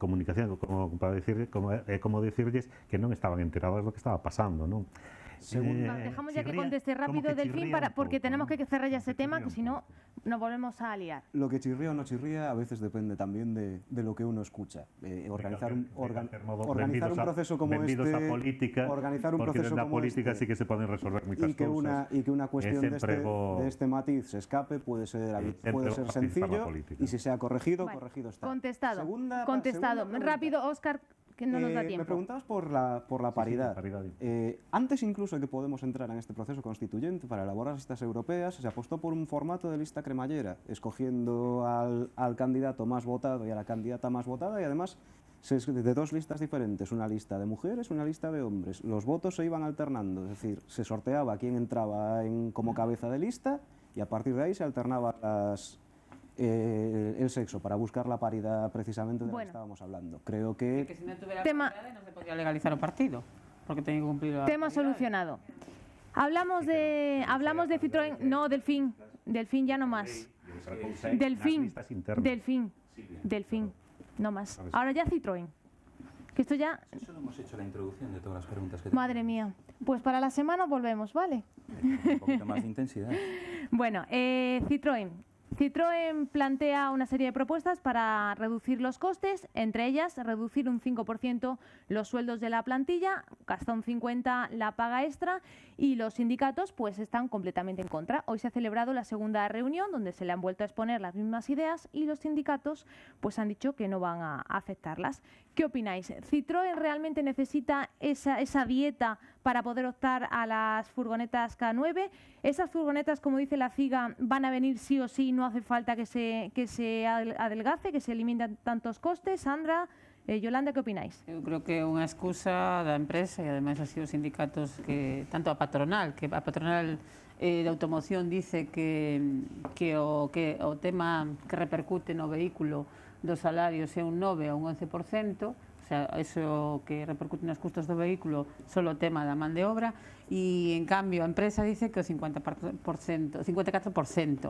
comunicación, como decirles que non estaban enteradas do que estaba pasando, non? Dejamos ya que conteste rápido Delfín, porque tenemos que cerrar ya ese tema, que si no nos volvemos a liar. Lo que chirría o no chirría a veces depende también de lo que uno escucha. Organizar un proceso como este, organizar un proceso como política sí que se pueden resolver muchas cosas. Y que una cuestión de este matiz se escape puede ser sencillo, y si se ha corregido, corregido está. Contestado. Rápido, Óscar, que no nos da tiempo. Me preguntabas por la paridad. Antes incluso de que podemos entrar en este proceso constituyente para elaborar las listas europeas, se apostó por un formato de lista cremallera, escogiendo al candidato más votado y a la candidata más votada, y además de dos listas diferentes, una lista de mujeres, una lista de hombres. Los votos se iban alternando, es decir, se sorteaba quién entraba como cabeza de lista, y a partir de ahí se alternaba el sexo para buscar la paridad precisamente de la que estábamos hablando. Creo que si no tuviera paridad no se podía legalizar o partido, porque tenía que cumplir la tema solucionado. Hablamos de Citroën, no, Delfín ya no más. Delfín, no más. Ahora ya Citroën. Que esto ya... Solo hemos hecho la introducción de todas las preguntas que Madre mía. Pues para la semana volvemos, ¿vale? Un poquito más de intensidad. Bueno, Citroën plantea una serie de propuestas para reducir los costes, entre ellas reducir un 5% los sueldos de la plantilla, hasta un 50% la paga extra, y los sindicatos pues están completamente en contra. Hoy se ha celebrado la segunda reunión donde se le han vuelto a exponer las mismas ideas y los sindicatos pues han dicho que no van a aceptarlas. ¿Qué opináis? ¿Citroën realmente necesita esa dieta para poder optar a las furgonetas K9? ¿Esas furgonetas, como dice la CIGA, van a venir sí o sí? ¿No hace falta que se adelgace, que se eliminen tantos costes? Sandra, Yolanda, ¿qué opináis? Eu creo que é unha excusa da empresa e ademais así os sindicatos, que tanto a patronal de automoción dice que o tema que repercute no vehículo dos salarios é un 9 ou un 11%, o sea, eso que repercute nos custos do vehículo solo o tema da man de obra, e en cambio a empresa dice que o 54%,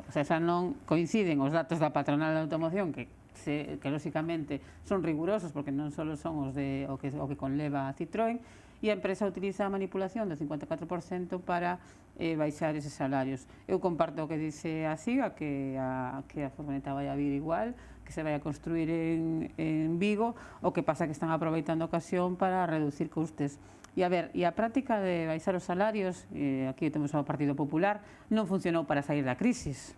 o sea, xa non coinciden os datos da patronal de automoción que lógicamente son rigurosos porque non só son o que conleva a Citroën, e a empresa utiliza a manipulación do 54% para baixar eses salarios. Eu comparto o que dice a CIGA, que a furgoneta vai a vir igual, que se vai a construir en Vigo, o que pasa que están aproveitando a ocasión para reducir costes. E a práctica de baixar os salarios, aquí temos ao Partido Popular, non funcionou para sair da crisis,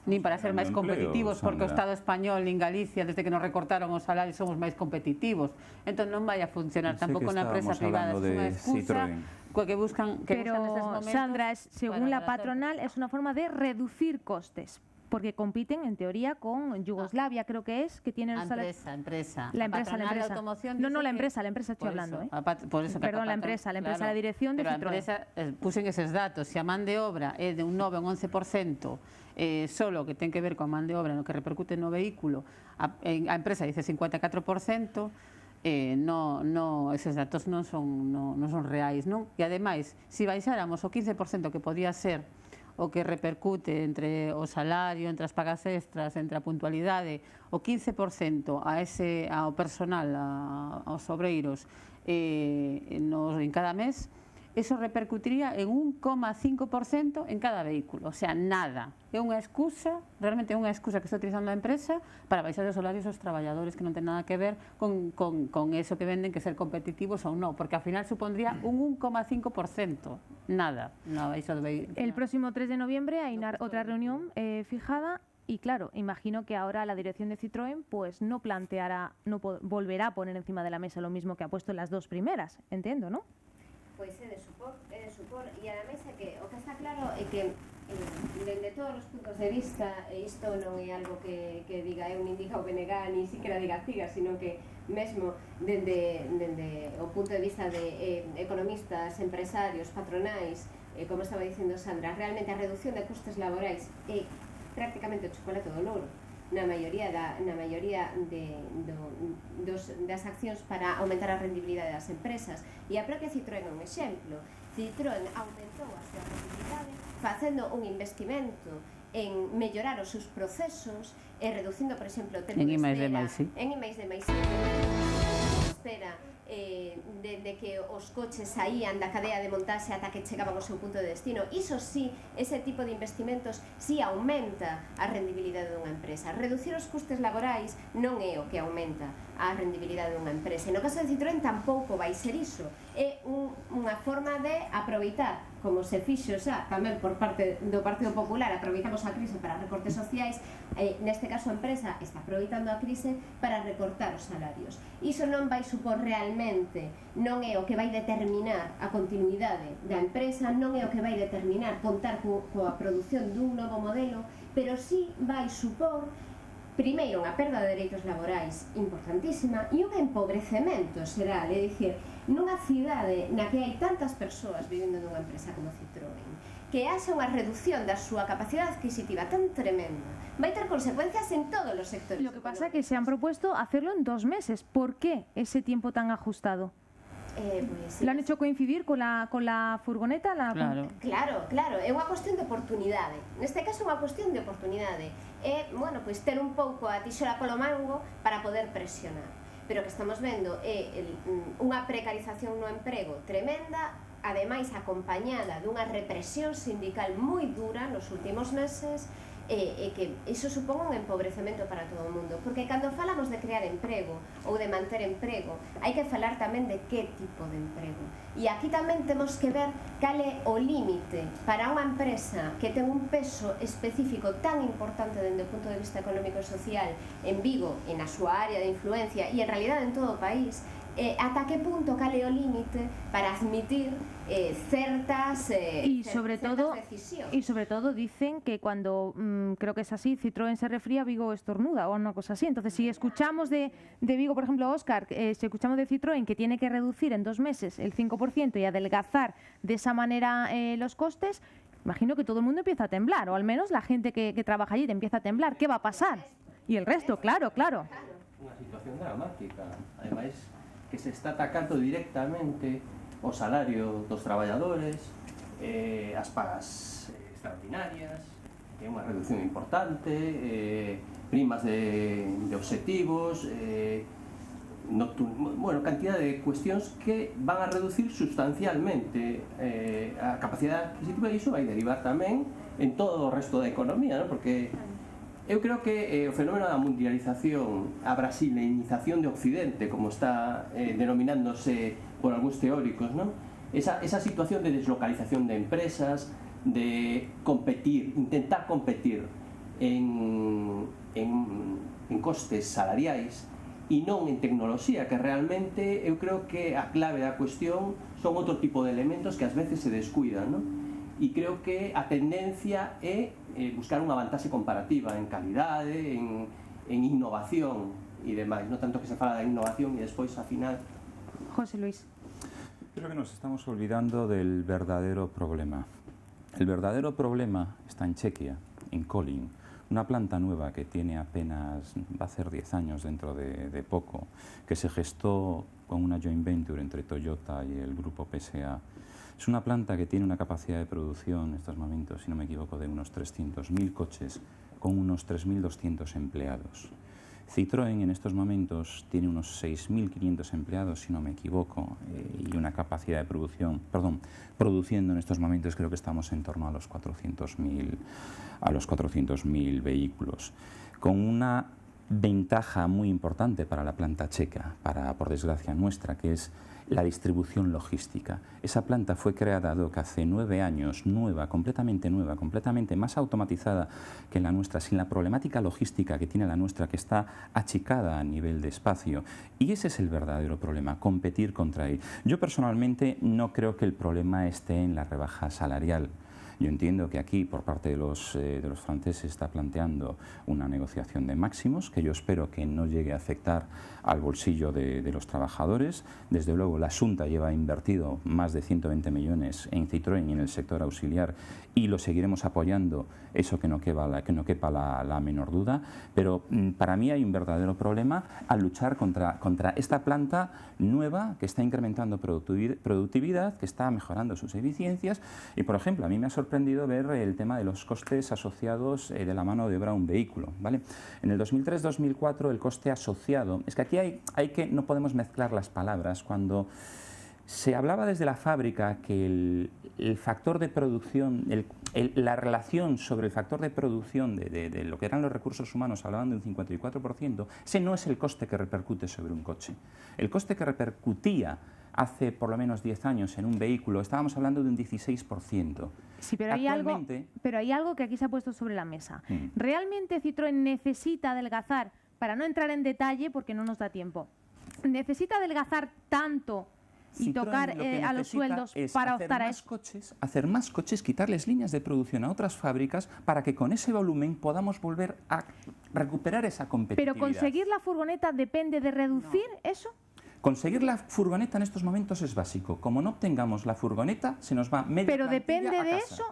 nin para ser máis competitivos, porque o Estado español nin Galicia, desde que nos recortaron os salarios, somos máis competitivos. Entón non vai a funcionar tampouco na empresa privada, é unha excusa que buscan nestes momentos. Pero, Sandra, según la patronal, es una forma de reducir costes. porque compiten en teoría con Yugoslavia, creo que es, que tiene el salario. Empresa. La empresa. No, la empresa estoy hablando. Por eso, perdón, la empresa, la dirección de Citroën. Pero a empresa pusen eses datos, se a man de obra é de un 9 ou un 11%, solo que ten que ver coa man de obra no que repercute no vehículo, a empresa dice 54%, eses datos non son reais, non? E ademais, se baixáramos o 15% que podía ser o que repercute entre o salario, entre as pagas extras, entre a puntualidade, o 15% ao personal, aos obreiros en cada mes, eso repercutiría en 1,5% en cada vehículo, o sea, nada. É unha excusa, realmente é unha excusa que está utilizando a empresa para baixar os salarios aos traballadores, que non ten nada que ver con eso que venden, que ser competitivos ou non, porque ao final supondría un 1,5%, nada, na baixa do vehículo. El próximo 3 de noviembre hay otra reunión fijada. Y claro, imagino que ahora la dirección de Citroën pues no volverá a poner encima de la mesa lo mismo que ha puesto en las dos primeras, entiendo, ¿no? Pois é de supor, e ademais é que o que está claro é que dende todos os puntos de vista, e isto non é algo que diga eu nin diga o BNG, ni siquiera diga CIGA, sino que mesmo dende o punto de vista de economistas, empresarios, patronais, como estaba dicindo Sandra, realmente a reducción de costes laborais é prácticamente o chocolate do louro na maioría das accións para aumentar a rendibilidade das empresas. E a propia Citroën é un exemplo. Citroën aumentou a súa rendibilidade facendo un investimento en mellorar os seus procesos e reducindo, por exemplo, o tempo de espera en I+D+I, espera de que os coches saían da cadea de montaxe ata que chegaban ao seu punto de destino. Iso sí, ese tipo de investimentos sí aumenta a rendibilidade dunha empresa. Reducir os custes laborais non é o que aumenta a rendibilidade dunha empresa. E no caso de Citroën tampouco vai ser iso. É unha forma de aproveitar, como se fixo xa tamén por parte do Partido Popular, aproveitamos a crise para recortes sociais, neste caso a empresa está aproveitando a crise para recortar os salarios. Iso non vai supor realmente, non é o que vai determinar a continuidade da empresa, non é o que vai determinar contar coa produción dun novo modelo, pero sí vai supor primeiro unha perda de dereitos laborais importantísima e un empobrecemento xeral, é dicir, nunha cidade na que hai tantas persoas vivendo nunha empresa como Citroën, que haxa unha reducción da súa capacidade adquisitiva tan tremenda, vai ter consecuencias en todos os sectores. Lo que pasa es que se han propuesto hacerlo en 2 meses. ¿Por qué ese tiempo tan ajustado? Pues, ¿Lo han hecho coincidir con la furgoneta? Claro, é unha cuestión de oportunidade. Neste caso é unha cuestión de oportunidade. É, bueno, pois ter un pouco a tixola polo mango para poder presionar. Pero o que estamos vendo é unha precarización no emprego tremenda, ademais acompañada dunha represión sindical moi dura nos últimos meses, e que iso supón un empobrecemento para todo o mundo, porque cando falamos de crear emprego ou de manter emprego, hai que falar tamén de que tipo de emprego. E aquí tamén temos que ver cal é o límite para unha empresa que ten un peso específico tan importante dende o punto de vista económico e social en Vigo, en a súa área de influencia e en realidad en todo o país, ata que punto cal é o límite para admitir certas decisiones. Y sobre todo dicen que cuando, creo que es así, Citroën se resfría, Vigo estornuda o una cosa así. Entonces, si escuchamos de Vigo, por ejemplo, Óscar, si escuchamos de Citroën que tiene que reducir en 2 meses el 5% y adelgazar de esa manera los costes, imagino que todo el mundo empieza a temblar, o al menos la gente que trabaja allí empieza a temblar. ¿Qué va a pasar? Y el resto, claro. Una situación dramática, además que se está atacando directamente o salario dos traballadores, as pagas extraordinarias, unha reducción importante, primas de obxectivos, bueno, cantidad de cuestións que van a reducir sustancialmente a capacidade adquisitiva, e iso vai derivar tamén en todo o resto da economía, ¿no? Porque eu creo que o fenómeno da mundialización, a brasileinización de Occidente, como está denominándose por algúns teóricos, ¿no? Esa situación de deslocalización de empresas, de competir, intentar competir en costes salariais e non en tecnoloxía, que realmente eu creo que a clave da cuestión son outro tipo de elementos que ás veces se descuidan, ¿no? e creo que a tendencia é buscar unha vantaxe comparativa en calidade, en innovación e demais, non tanto que se fala da innovación e despois, ao final... José Luis. Creo que nos estamos olvidando del verdadero problema. El verdadero problema está en Chequia, en Kolín, una planta nueva que tiene apenas, va a hacer 10 años dentro de poco, que se gestó con una joint venture entre Toyota y el grupo PSA. Es una planta que tiene una capacidad de producción en estos momentos, si no me equivoco, de unos 300.000 coches con unos 3.200 empleados. Citroën en estos momentos tiene unos 6.500 empleados, si no me equivoco, y una capacidad de producción, produciendo en estos momentos creo que estamos en torno a los 400.000 vehículos, con una ventaja muy importante para la planta checa, por desgracia nuestra, que es la distribución logística. Esa planta fue creada hace 9 años, completamente más automatizada que la nuestra, sin la problemática logística que tiene la nuestra, que está achicada a nivel de espacio. Y ese es el verdadero problema, competir contra él. Yo personalmente no creo que el problema esté en la rebaja salarial. Yo entiendo que aquí, por parte de los franceses, está planteando una negociación de máximos, que yo espero que no llegue a afectar al bolsillo de los trabajadores. Desde luego, la Xunta lleva invertido más de 120 millones en Citroën y en el sector auxiliar, y lo seguiremos apoyando, eso que no quepa la menor duda. Pero para mí hay un verdadero problema al luchar contra esta planta nueva que está incrementando productividad, que está mejorando sus eficiencias. Y, por ejemplo, a mí me ha sorprendido ver el tema de los costes asociados de la mano de obra a un vehículo, ¿vale? En el 2003-2004 el coste asociado, es que aquí no podemos mezclar las palabras. Cuando se hablaba desde la fábrica que el factor de producción, la relación sobre el factor de producción de lo que eran los recursos humanos, hablaban de un 54%, ese no es el coste que repercute sobre un coche. El coste que repercutía hace por lo menos 10 años en un vehículo, estábamos hablando de un 16%. Sí, pero hay algo que aquí se ha puesto sobre la mesa. ¿Realmente Citroën necesita adelgazar, para no entrar en detalle porque no nos da tiempo, necesita adelgazar tanto y tocar a los sueldos para optar a eso? Hacer más coches, quitarles líneas de producción a otras fábricas para que con ese volumen podamos volver a recuperar esa competitividad. ¿Pero conseguir la furgoneta depende de reducir eso? Conseguir la furgoneta en estos momentos es básico. Como no obtengamos la furgoneta, se nos va media ¿Pero plantilla depende a de casa. eso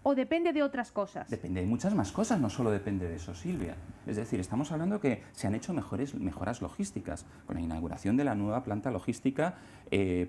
o depende de otras cosas? Depende de muchas más cosas, no solo depende de eso, Silvia. Es decir, estamos hablando que se han hecho mejoras logísticas, con la inauguración de la nueva planta logística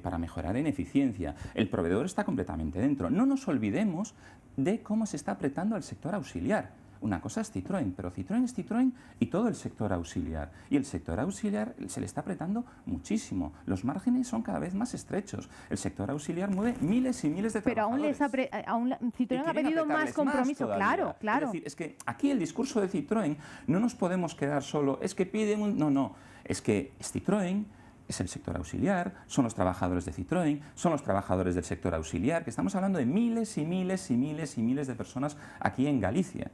para mejorar en eficiencia. El proveedor está completamente dentro. No nos olvidemos de cómo se está apretando al sector auxiliar. Una cosa es Citroën, pero Citroën es Citroën y todo el sector auxiliar. Y el sector auxiliar se le está apretando muchísimo. Los márgenes son cada vez más estrechos. El sector auxiliar mueve miles y miles de trabajadores. Pero aún Citroën ha pedido más compromiso. Claro. Es decir, es que aquí el discurso de Citroën no nos podemos quedar solo, es que piden un... No, es que es Citroën, es el sector auxiliar, son los trabajadores de Citroën, son los trabajadores del sector auxiliar, que estamos hablando de miles y miles y miles y miles de personas aquí en Galicia.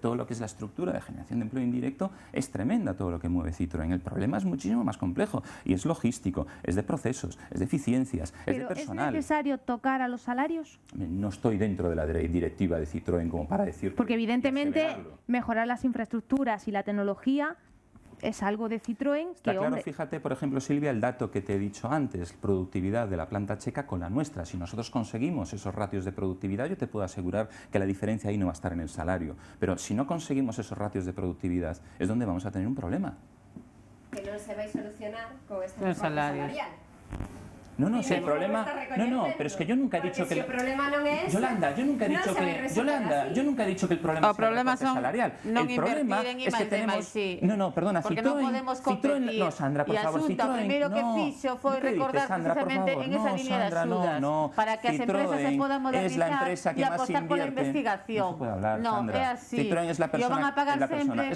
Todo lo que es la estructura de generación de empleo indirecto es tremenda, todo lo que mueve Citroën. El problema es muchísimo más complejo y es logístico, es de procesos, es de eficiencias, es de personal. ¿Es necesario tocar a los salarios? No estoy dentro de la directiva de Citroën como para decir... Porque evidentemente mejorar las infraestructuras y la tecnología es algo de Citroën Está claro, fíjate, por ejemplo, Silvia, el dato que te he dicho antes, productividad de la planta checa con la nuestra. Si nosotros conseguimos esos ratios de productividad, yo te puedo asegurar que la diferencia ahí no va a estar en el salario. Pero si no conseguimos esos ratios de productividad, es donde vamos a tener un problema. Que no se va a solucionar con este recorte salarial. No, si el problema... No, pero es que yo nunca he dicho que... Si el problema no es... Yolanda, yo nunca he dicho que... Yolanda, yo nunca he dicho que el problema sea el recorte salarial. El problema es que tenemos... No, perdona, porque no podemos competir. No, Sandra, por favor, Citroën... O primeiro que fixo foi recordar precisamente en esa línea de axudas para que as empresas se podan modernizar e apostar pola investigación. No, é así. Citroën es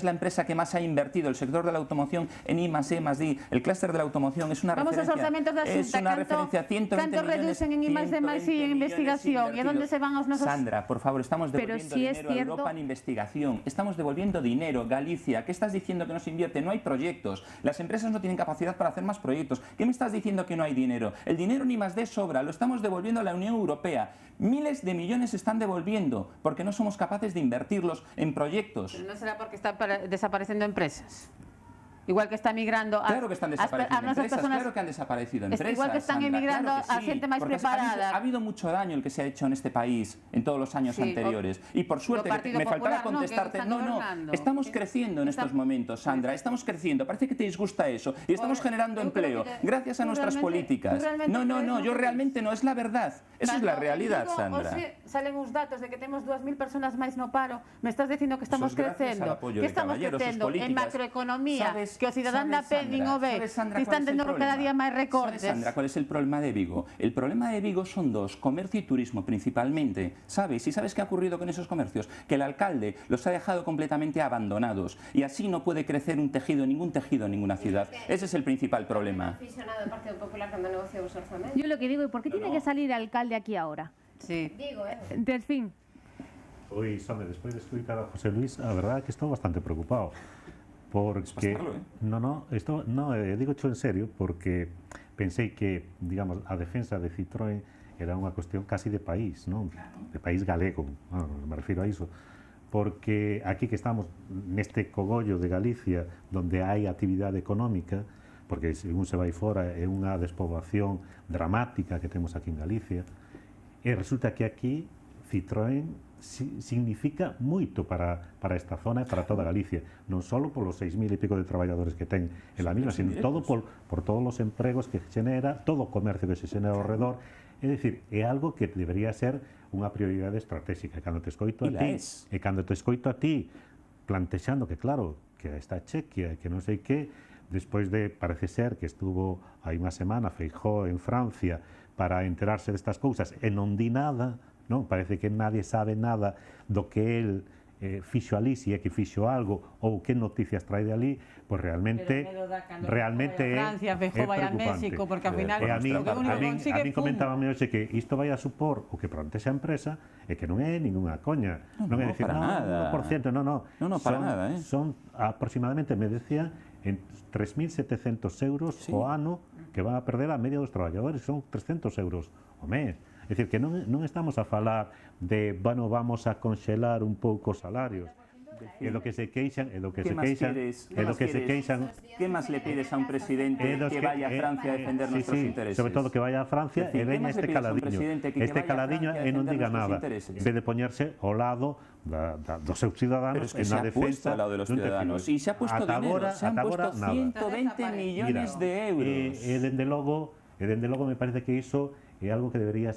la empresa que más ha invertido el sector de la automoción en I+E+D. El clúster de la automoción es una referencia. Vamos aos orzamentos da Xunta, diferencia, 120 ¿Canto reducen en I+D+I y en investigación? ¿Y a dónde se van los nosos? Sandra, por favor, estamos devolviendo dinero a Europa en investigación. Estamos devolviendo dinero. Galicia, ¿qué estás diciendo que no se invierte? No hay proyectos. Las empresas no tienen capacidad para hacer más proyectos. ¿Qué me estás diciendo que no hay dinero? El dinero ni más de sobra, lo estamos devolviendo a la Unión Europea. Miles de millones se están devolviendo porque no somos capaces de invertirlos en proyectos. Pero no será porque están desapareciendo empresas. Igual que está migrando a, claro que están desapareciendo a empresas, personas, claro que han desaparecido empresas. Igual que están Sandra, emigrando claro que a gente más preparada. Ha habido mucho daño el que se ha hecho en este país en todos los años anteriores. Y por suerte, que me faltaba contestarte. Estamos creciendo en estos momentos, Sandra. Estamos creciendo. Parece que te disgusta eso. Y estamos generando empleo gracias a nuestras políticas. No, yo realmente no. Es la verdad. Esa es la realidad, Sandra. Salen uns datos de que temos 2.000 personas máis no paro. Me estás dicindo que estamos crecendo. Que estamos crecendo en macroeconomía, que o cidadán da pé nin o ve, que están tendo cada día máis recortes. ¿Sabes, Sandra, cuál es el problema de Vigo? El problema de Vigo son dos, comercio y turismo principalmente. ¿Sabes? ¿Y sabes qué ha ocurrido con esos comercios? Que el alcalde los ha dejado completamente abandonados y así no puede crecer un tejido, ningún tejido en ninguna ciudad. Ese es el principal problema. Yo lo que digo, ¿y por qué tiene que salir el alcalde aquí ahora? Sí. Delfín. Oi, Sandra, despois de escutar a José Luis, a verdade é que estou bastante preocupado. Porque, digo xo en serio, porque pensei que, digamos, a defensa de Citroën era unha cuestión casi de país, non? De país galego, me refiro a iso. Porque aquí que estamos neste cogollo de Galicia, donde hai actividade económica, porque según se vai fora é unha despoboación dramática que temos aquí en Galicia, e resulta que aquí Citroën significa moito para esta zona e para toda Galicia, non só polos 6.000 e pico de traballadores que ten en la misma, sino todo por todos os empregos que genera, todo o comercio que se xenera ao redor. É dicir, é algo que debería ser unha prioridade estratégica. Cando te escoito a ti plantexando que claro, que está Chequia e que non sei que, despois de, parece ser que estuvo hai unha semana Feijóo en Francia para enterarse destas cousas e non di nada, non? Parece que nadie sabe nada do que el fixo ali, se é que fixo algo ou que noticias trae de ali, pois realmente é Francia, Feijóo vai a México, porque ao final a min comentábame hoxe que isto vai a supor o que plantexa a empresa é que non é ninguna coña, non é dicir, non, 1%, non, para nada, son aproximadamente, me decía, en 3.700 euros o ano que van a perder a media dos traballadores, son 300 euros o mes. É dicir, que non estamos a falar de, bueno, vamos a conxelar un pouco os salarios. É do que se queixan, é do que se queixan. Que máis le pides a un presidente que vaya a Francia a defender nuestros intereses? Sobre todo que vaya a Francia e veña este caladiño. Este caladiño e non diga nada. En vez de poñerse ao lado dos seus ciudadanos en a defensa ao lado de los ciudadanos. E se ha puesto dinero, se han puesto 120 millones de euros. E dende logo me parece que iso é algo que debería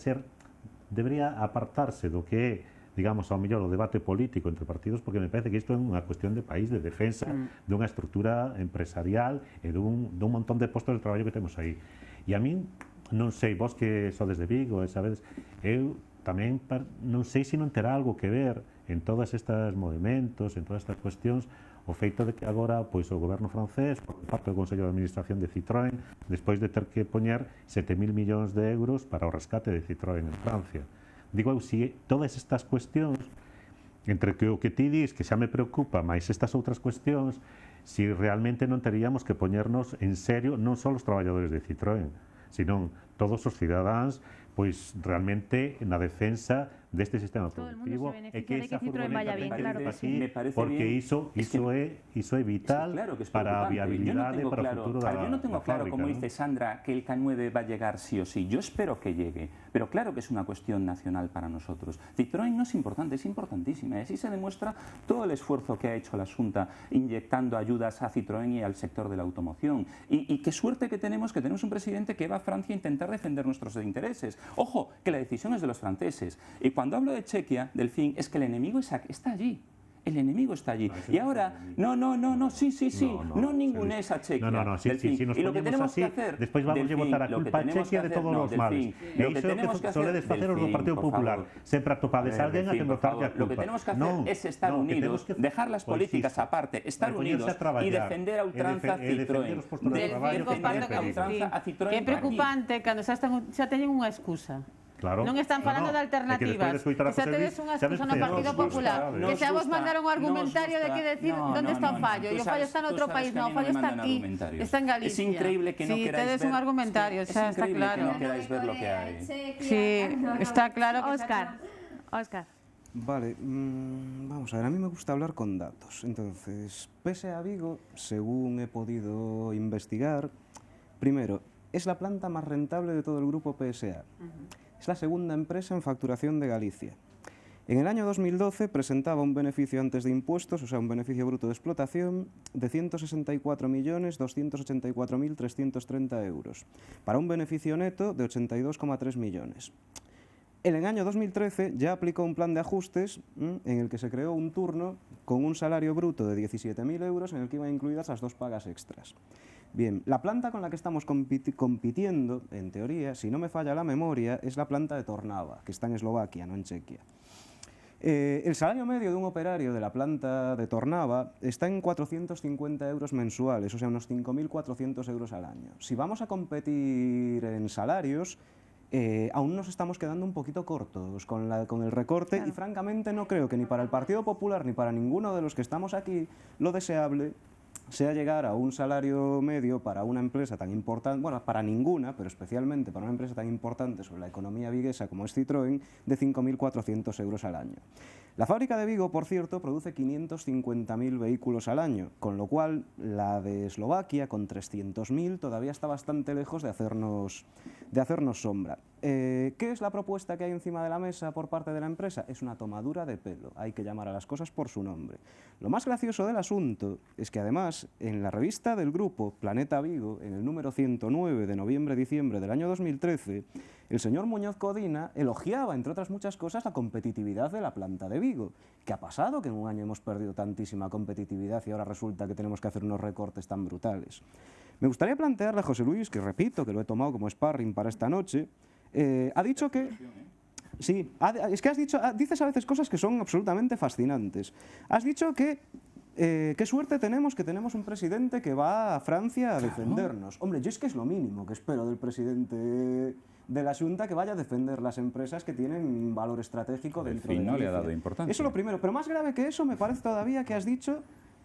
apartarse do que é, digamos, ao mellor o debate político entre partidos, porque me parece que isto é unha cuestión de país, de defensa dunha estrutura empresarial e dun montón de postos de traballo que temos aí. E a min, non sei, vos que sodes de Vigo, sabedes, eu tamén non sei se non terá algo que ver en todos estes movimentos, en todas estas cuestións, o feito de que agora pois, o goberno francés, por parte do Consello de Administración de Citroën, despois de ter que poñer 7.000 millóns de euros para o rescate de Citroën en Francia. Digo eu, se todas estas cuestións, entre que o que ti dis, que xa me preocupa, máis estas outras cuestións, se realmente non teríamos que poñernos en serio non só os traballadores de Citroën, sino todos os cidadáns, pois realmente na defensa deste sistema productivo e que esa furgoneta porque iso é vital para a viabilidade para o futuro da fábrica. Yo no tengo claro, como dice Sandra, que el K9 va a llegar sí o sí. Yo espero que llegue, pero claro que es una cuestión nacional para nosotros. Citroën no es importante, es importantísima. Y así se demuestra todo el esfuerzo que ha hecho la Xunta inyectando ayudas a Citroën y al sector de la automoción. Y qué suerte que tenemos un presidente que va a Francia a intentar defender nuestros intereses. Ojo, que la decisión es de los franceses. Y cuando hablo de Chequia, Delfín, es que el enemigo está allí. El enemigo está allí. Y ahora, no, ningunéis a Chequia. No, si nos ponemos así, despois vamos a botar a culpa a Chequia de todos os males. E iso é o que soledes facer os do Partido Popular. Sempre atopades a alguén a que botarlle a culpa. Lo que tenemos que hacer es estar unidos, dejar las políticas aparte, estar unidos y defender a ultranza a Citroën. Que é preocupante cando xa teñen unha excusa. Claro. Non están falando de alternativas, que xa tedes unha excusa no Partido Popular, que xa vos mandaron un argumentario de que decir onde está o fallo, e o fallo está noutro país, non, o fallo está aquí, está en Galicia. Es increíble que no queráis ver. Si, tedes un argumentario, xa está claro. Es increíble que no queráis ver lo que hay. Sí, está claro que... Óscar. Vale, vamos a ver, a mí me gusta hablar con datos. Entonces, PSA Vigo, según he podido investigar, primero, es la planta más rentable de todo el grupo PSA. Es la segunda empresa en facturación de Galicia. En el año 2012 presentaba un beneficio antes de impuestos, o sea, un beneficio bruto de explotación de 164.284.330 euros, para un beneficio neto de 82,3 millones. En el año 2013 ya aplicó un plan de ajustes en el que se creó un turno con un salario bruto de 17.000 euros en el que iban incluidas las 2 pagas extras. Bien, la planta con la que estamos compitiendo, en teoría, si no me falla la memoria, es la planta de Tornava, que está en Eslovaquia, no en Chequia. El salario medio de un operario de la planta de Tornava está en 450 euros mensuales, o sea, unos 5.400 euros al año. Si vamos a competir en salarios, aún nos estamos quedando un poquito cortos con el recorte, y francamente no creo que ni para el Partido Popular ni para ninguno de los que estamos aquí lo deseable sea llegar a un salario medio para una empresa tan importante, bueno, para ninguna, pero especialmente para una empresa tan importante sobre la economía viguesa como es Citroën, de 5.400 euros al año. La fábrica de Vigo, por cierto, produce 550.000 vehículos al año, con lo cual la de Eslovaquia, con 300.000, todavía está bastante lejos de hacernos sombra. ¿Qué es la propuesta que hay encima de la mesa por parte de la empresa? Es una tomadura de pelo, hay que llamar a las cosas por su nombre. Lo más gracioso del asunto es que además, en la revista del grupo Planeta Vigo, en el número 109 de noviembre-diciembre del año 2013, el señor Muñoz Codina elogiaba, entre otras muchas cosas, la competitividad de la planta de Vigo. ¿Qué ha pasado? Que en un año hemos perdido tantísima competitividad y ahora resulta que tenemos que hacer unos recortes tan brutales. Me gustaría plantearle a José Luis, que repito, que lo he tomado como sparring para esta noche, ha dicho que... Sí, es que dices a veces cosas que son absolutamente fascinantes. Has dicho que qué suerte tenemos que tenemos un presidente que va a Francia a defendernos. Hombre, yo es que es lo mínimo que espero del presidente de la Xunta, que vaya a defender las empresas que tienen un valor estratégico dentro de Galicia. No le ha dado importancia. Eso es lo primero, pero más grave que eso me parece todavía que has dicho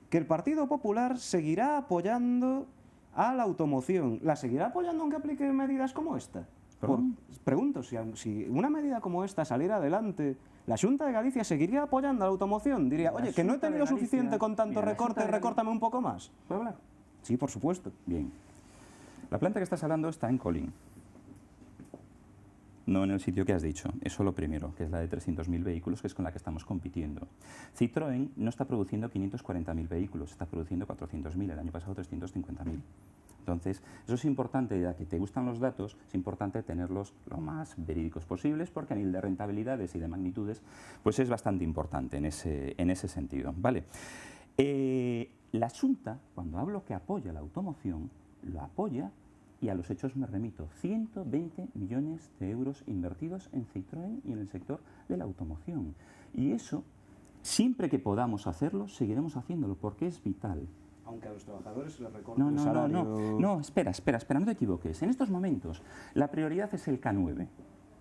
que el Partido Popular seguirá apoyando a la automoción. ¿La seguirá apoyando aunque aplique medidas como esta? Pregunto, si una medida como esta saliera adelante, ¿la Xunta de Galicia seguiría apoyando a la automoción? Diría, oye, que no he tenido suficiente con tanto recorte, recórtame un poco más. ¿Puedo hablar? Sí, por supuesto. Bien. La planta que estás hablando está en Colín. No en el sitio que has dicho, eso lo primero, que es la de 300.000 vehículos, que es con la que estamos compitiendo. Citroën no está produciendo 540.000 vehículos, está produciendo 400.000, el año pasado 350.000. Entonces, eso es importante, ya que te gustan los datos, es importante tenerlos lo más verídicos posibles, porque a nivel de rentabilidades y de magnitudes, pues es bastante importante en ese sentido, ¿vale? La Xunta, cuando hablo que apoya la automoción, lo apoya, y a los hechos me remito, 120 millones de euros invertidos en Citroën y en el sector de la automoción. Y eso, siempre que podamos hacerlo, seguiremos haciéndolo, porque es vital. Aunque a los trabajadores les recorten el salario... No, espera, no te equivoques. En estos momentos, la prioridad es el K9.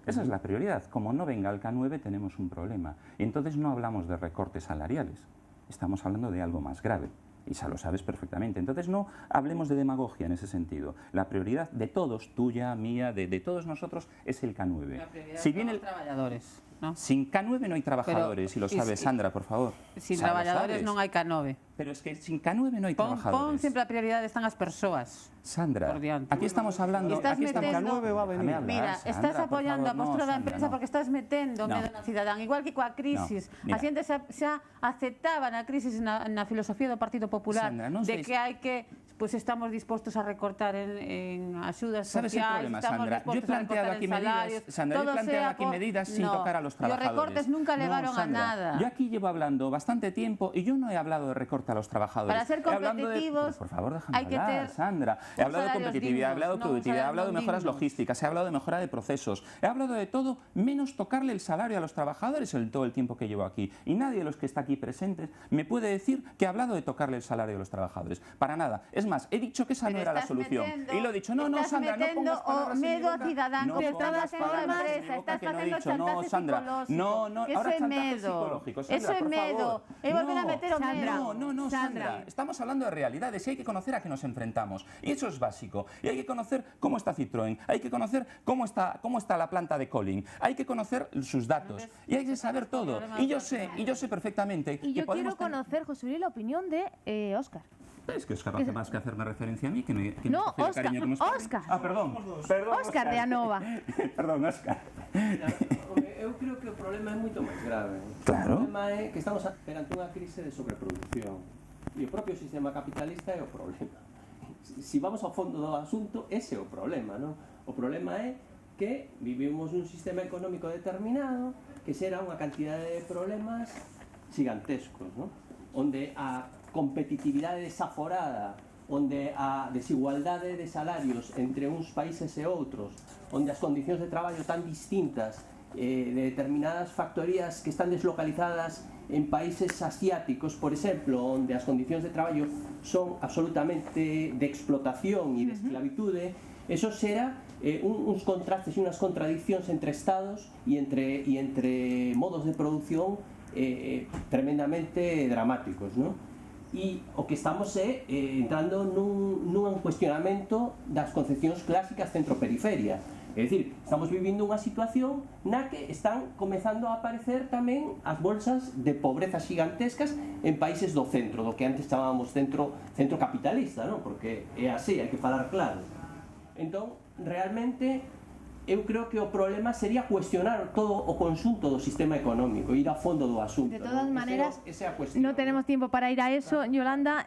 Esa es la prioridad. Como no venga el K9, tenemos un problema. Entonces no hablamos de recortes salariales. Estamos hablando de algo más grave. Y ya lo sabes perfectamente. Entonces no hablemos de demagogia en ese sentido. La prioridad de todos, tuya, mía, de todos nosotros, es el K9. La prioridad si bien los trabajadores, ¿no? Sin K9 no hay trabajadores, y lo sabes, Sandra, por favor. Sin trabajadores no hay K9. Pero es que sin K9 no hay trabajadores. Pon sempre a prioridade están as persoas. Sandra, aquí estamos hablando... Estás metendo... K9 va a venir. Mira, estás apoiando a postura da empresa porque estás metendo medo na cidadán. Igual que coa crisis. A xente xa aceptaba na crisis na filosofía do Partido Popular de que hai que... Pues estamos dispostos a recortar en axudas sociais. ¿Sabes el problema, Sandra? Yo he planteado aquí medidas, Sandra, yo he planteado aquí medidas sin tocar a los trabajadores. Los recortes nunca llevaron a nada. Yo aquí llevo hablando bastante tiempo y yo no he hablado de recorte a los trabajadores. Para ser competitivos, por favor, déjame hablar, Sandra. He hablado de competitividad, he hablado de productividad, he hablado de mejoras logísticas, he hablado de mejora de procesos, he hablado de todo menos tocarle el salario a los trabajadores en todo el tiempo que llevo aquí. Y nadie de los que está aquí presentes me puede decir que he hablado de tocarle el salario a los trabajadores. Para nada. Es más, he dicho que esa no era la solución. Y lo he dicho, no, Sandra, no pongas palabras en mi boca. No pongas palabras en mi boca que no he dicho. No, Sandra, no, ahora chantaje psicológico. Eso es miedo. Es volver a meter o miedo. No, Sandra. Estamos hablando de realidades y hay que conocer a qué nos enfrentamos. Y eso es básico. Y hay que conocer cómo está Citroën. Hay que conocer cómo está la planta de Colin. Hay que conocer sus datos. Y hay que saber todo. Y yo sé perfectamente. Y yo quiero conocer, José Luis, la opinión de Óscar. Es que Óscar hace más que hacerme referencia a mí, que me no, Óscar. Perdón, Óscar de Anova. Perdón, Óscar. Eu creo que o problema é moito máis grave. Claro. O problema é que estamos perante unha crise de sobreproducción. E o propio sistema capitalista é o problema. Si vamos ao fondo do asunto, ese é o problema, non? O problema é que vivimos nun sistema económico determinado que xera unha cantidade de problemas gigantescos, non? Onde a competitividade desaforada, onde a desigualdade de salarios entre uns países e outros, onde as condicións de traballo tan distintas de determinadas factorías que están deslocalizadas en países asiáticos, por exemplo, onde as condicións de traballo son absolutamente de explotación e de esclavitude, eso xera uns contrastes e unhas contradiccións entre estados e entre modos de produción tremendamente dramáticos, non? E o que estamos é entrando nun cuestionamento das concepcións clásicas centro-periferia. É dicir, estamos vivindo unha situación na que están comezando a aparecer tamén as bolsas de pobreza gigantescas en países do centro, do que antes chamábamos centro capitalista, non? Porque é así, hai que falar claro. Entón, realmente, eu creo que o problema sería cuestionar todo o conxunto do sistema económico, ir a fondo do asunto. De todas maneras, cuestión, no tenemos tiempo para ir a eso, Yolanda.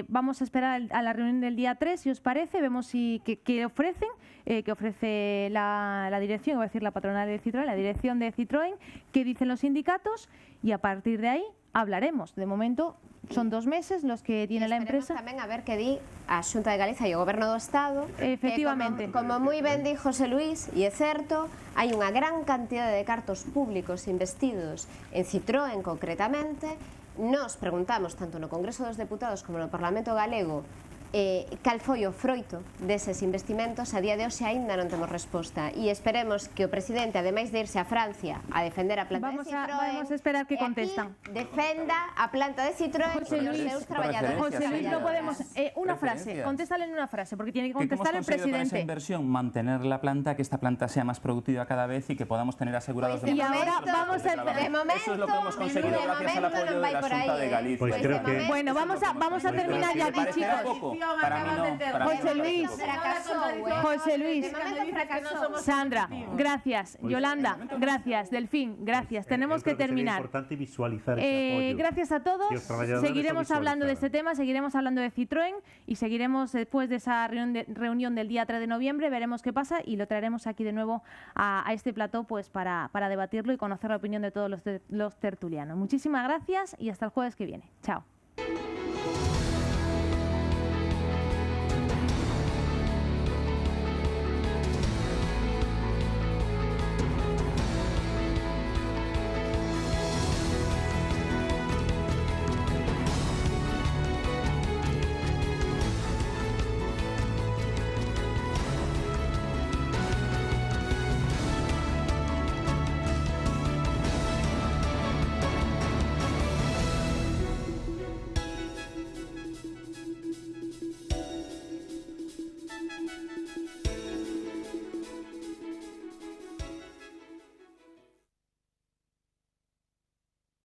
Vamos a esperar a la reunión del día 3, si os parece, vemos qué ofrecen, que ofrece la dirección, voy a decir la patronal de Citroën, la dirección de Citroën, qué dicen los sindicatos, y a partir de ahí hablaremos. De momento son 2 meses los que tiene la empresa. Tamén a ver que di a Xunta de Galicia e o Goberno do Estado. Efectivamente. Como moi ben di José Luis, e é certo, hai unha gran cantidade de cartos públicos investidos en Citroën concretamente. Nos preguntamos tanto no Congreso dos Deputados como no Parlamento Galego cal foi o froito deses investimentos. A día de hoxe aínda non temos resposta e esperemos que o presidente, ademais de irse a Francia a defender a planta de Citroën, vamos a esperar que contestan, defenda a planta de Citroën e os seus traballadores. José Luis, no podemos, una frase, contéstale en una frase, porque tiene que contestar el presidente. Con esa inversión mantener la planta, que esta planta sea más productiva cada vez y que podamos tener asegurados y ahora vamos a de momento, eso es lo que hemos conseguido gracias al apoyo de la Xunta de Galicia. Pues creo que... Bueno, vamos a terminar ya, chicos. Para mí no. José Luis, Sandra, gracias. Yolanda, gracias. Delfín, gracias. Tenemos que terminar. Es importante visualizar ese apoyo. Gracias a todos. Seguiremos hablando de este tema, seguiremos hablando de Citroën y seguiremos después de esa reunión del día 3 de noviembre. Veremos qué pasa y lo traeremos aquí de nuevo a este plató pues para debatirlo y conocer la opinión de todos los tertulianos. Muchísimas gracias y hasta el jueves que viene. Chao.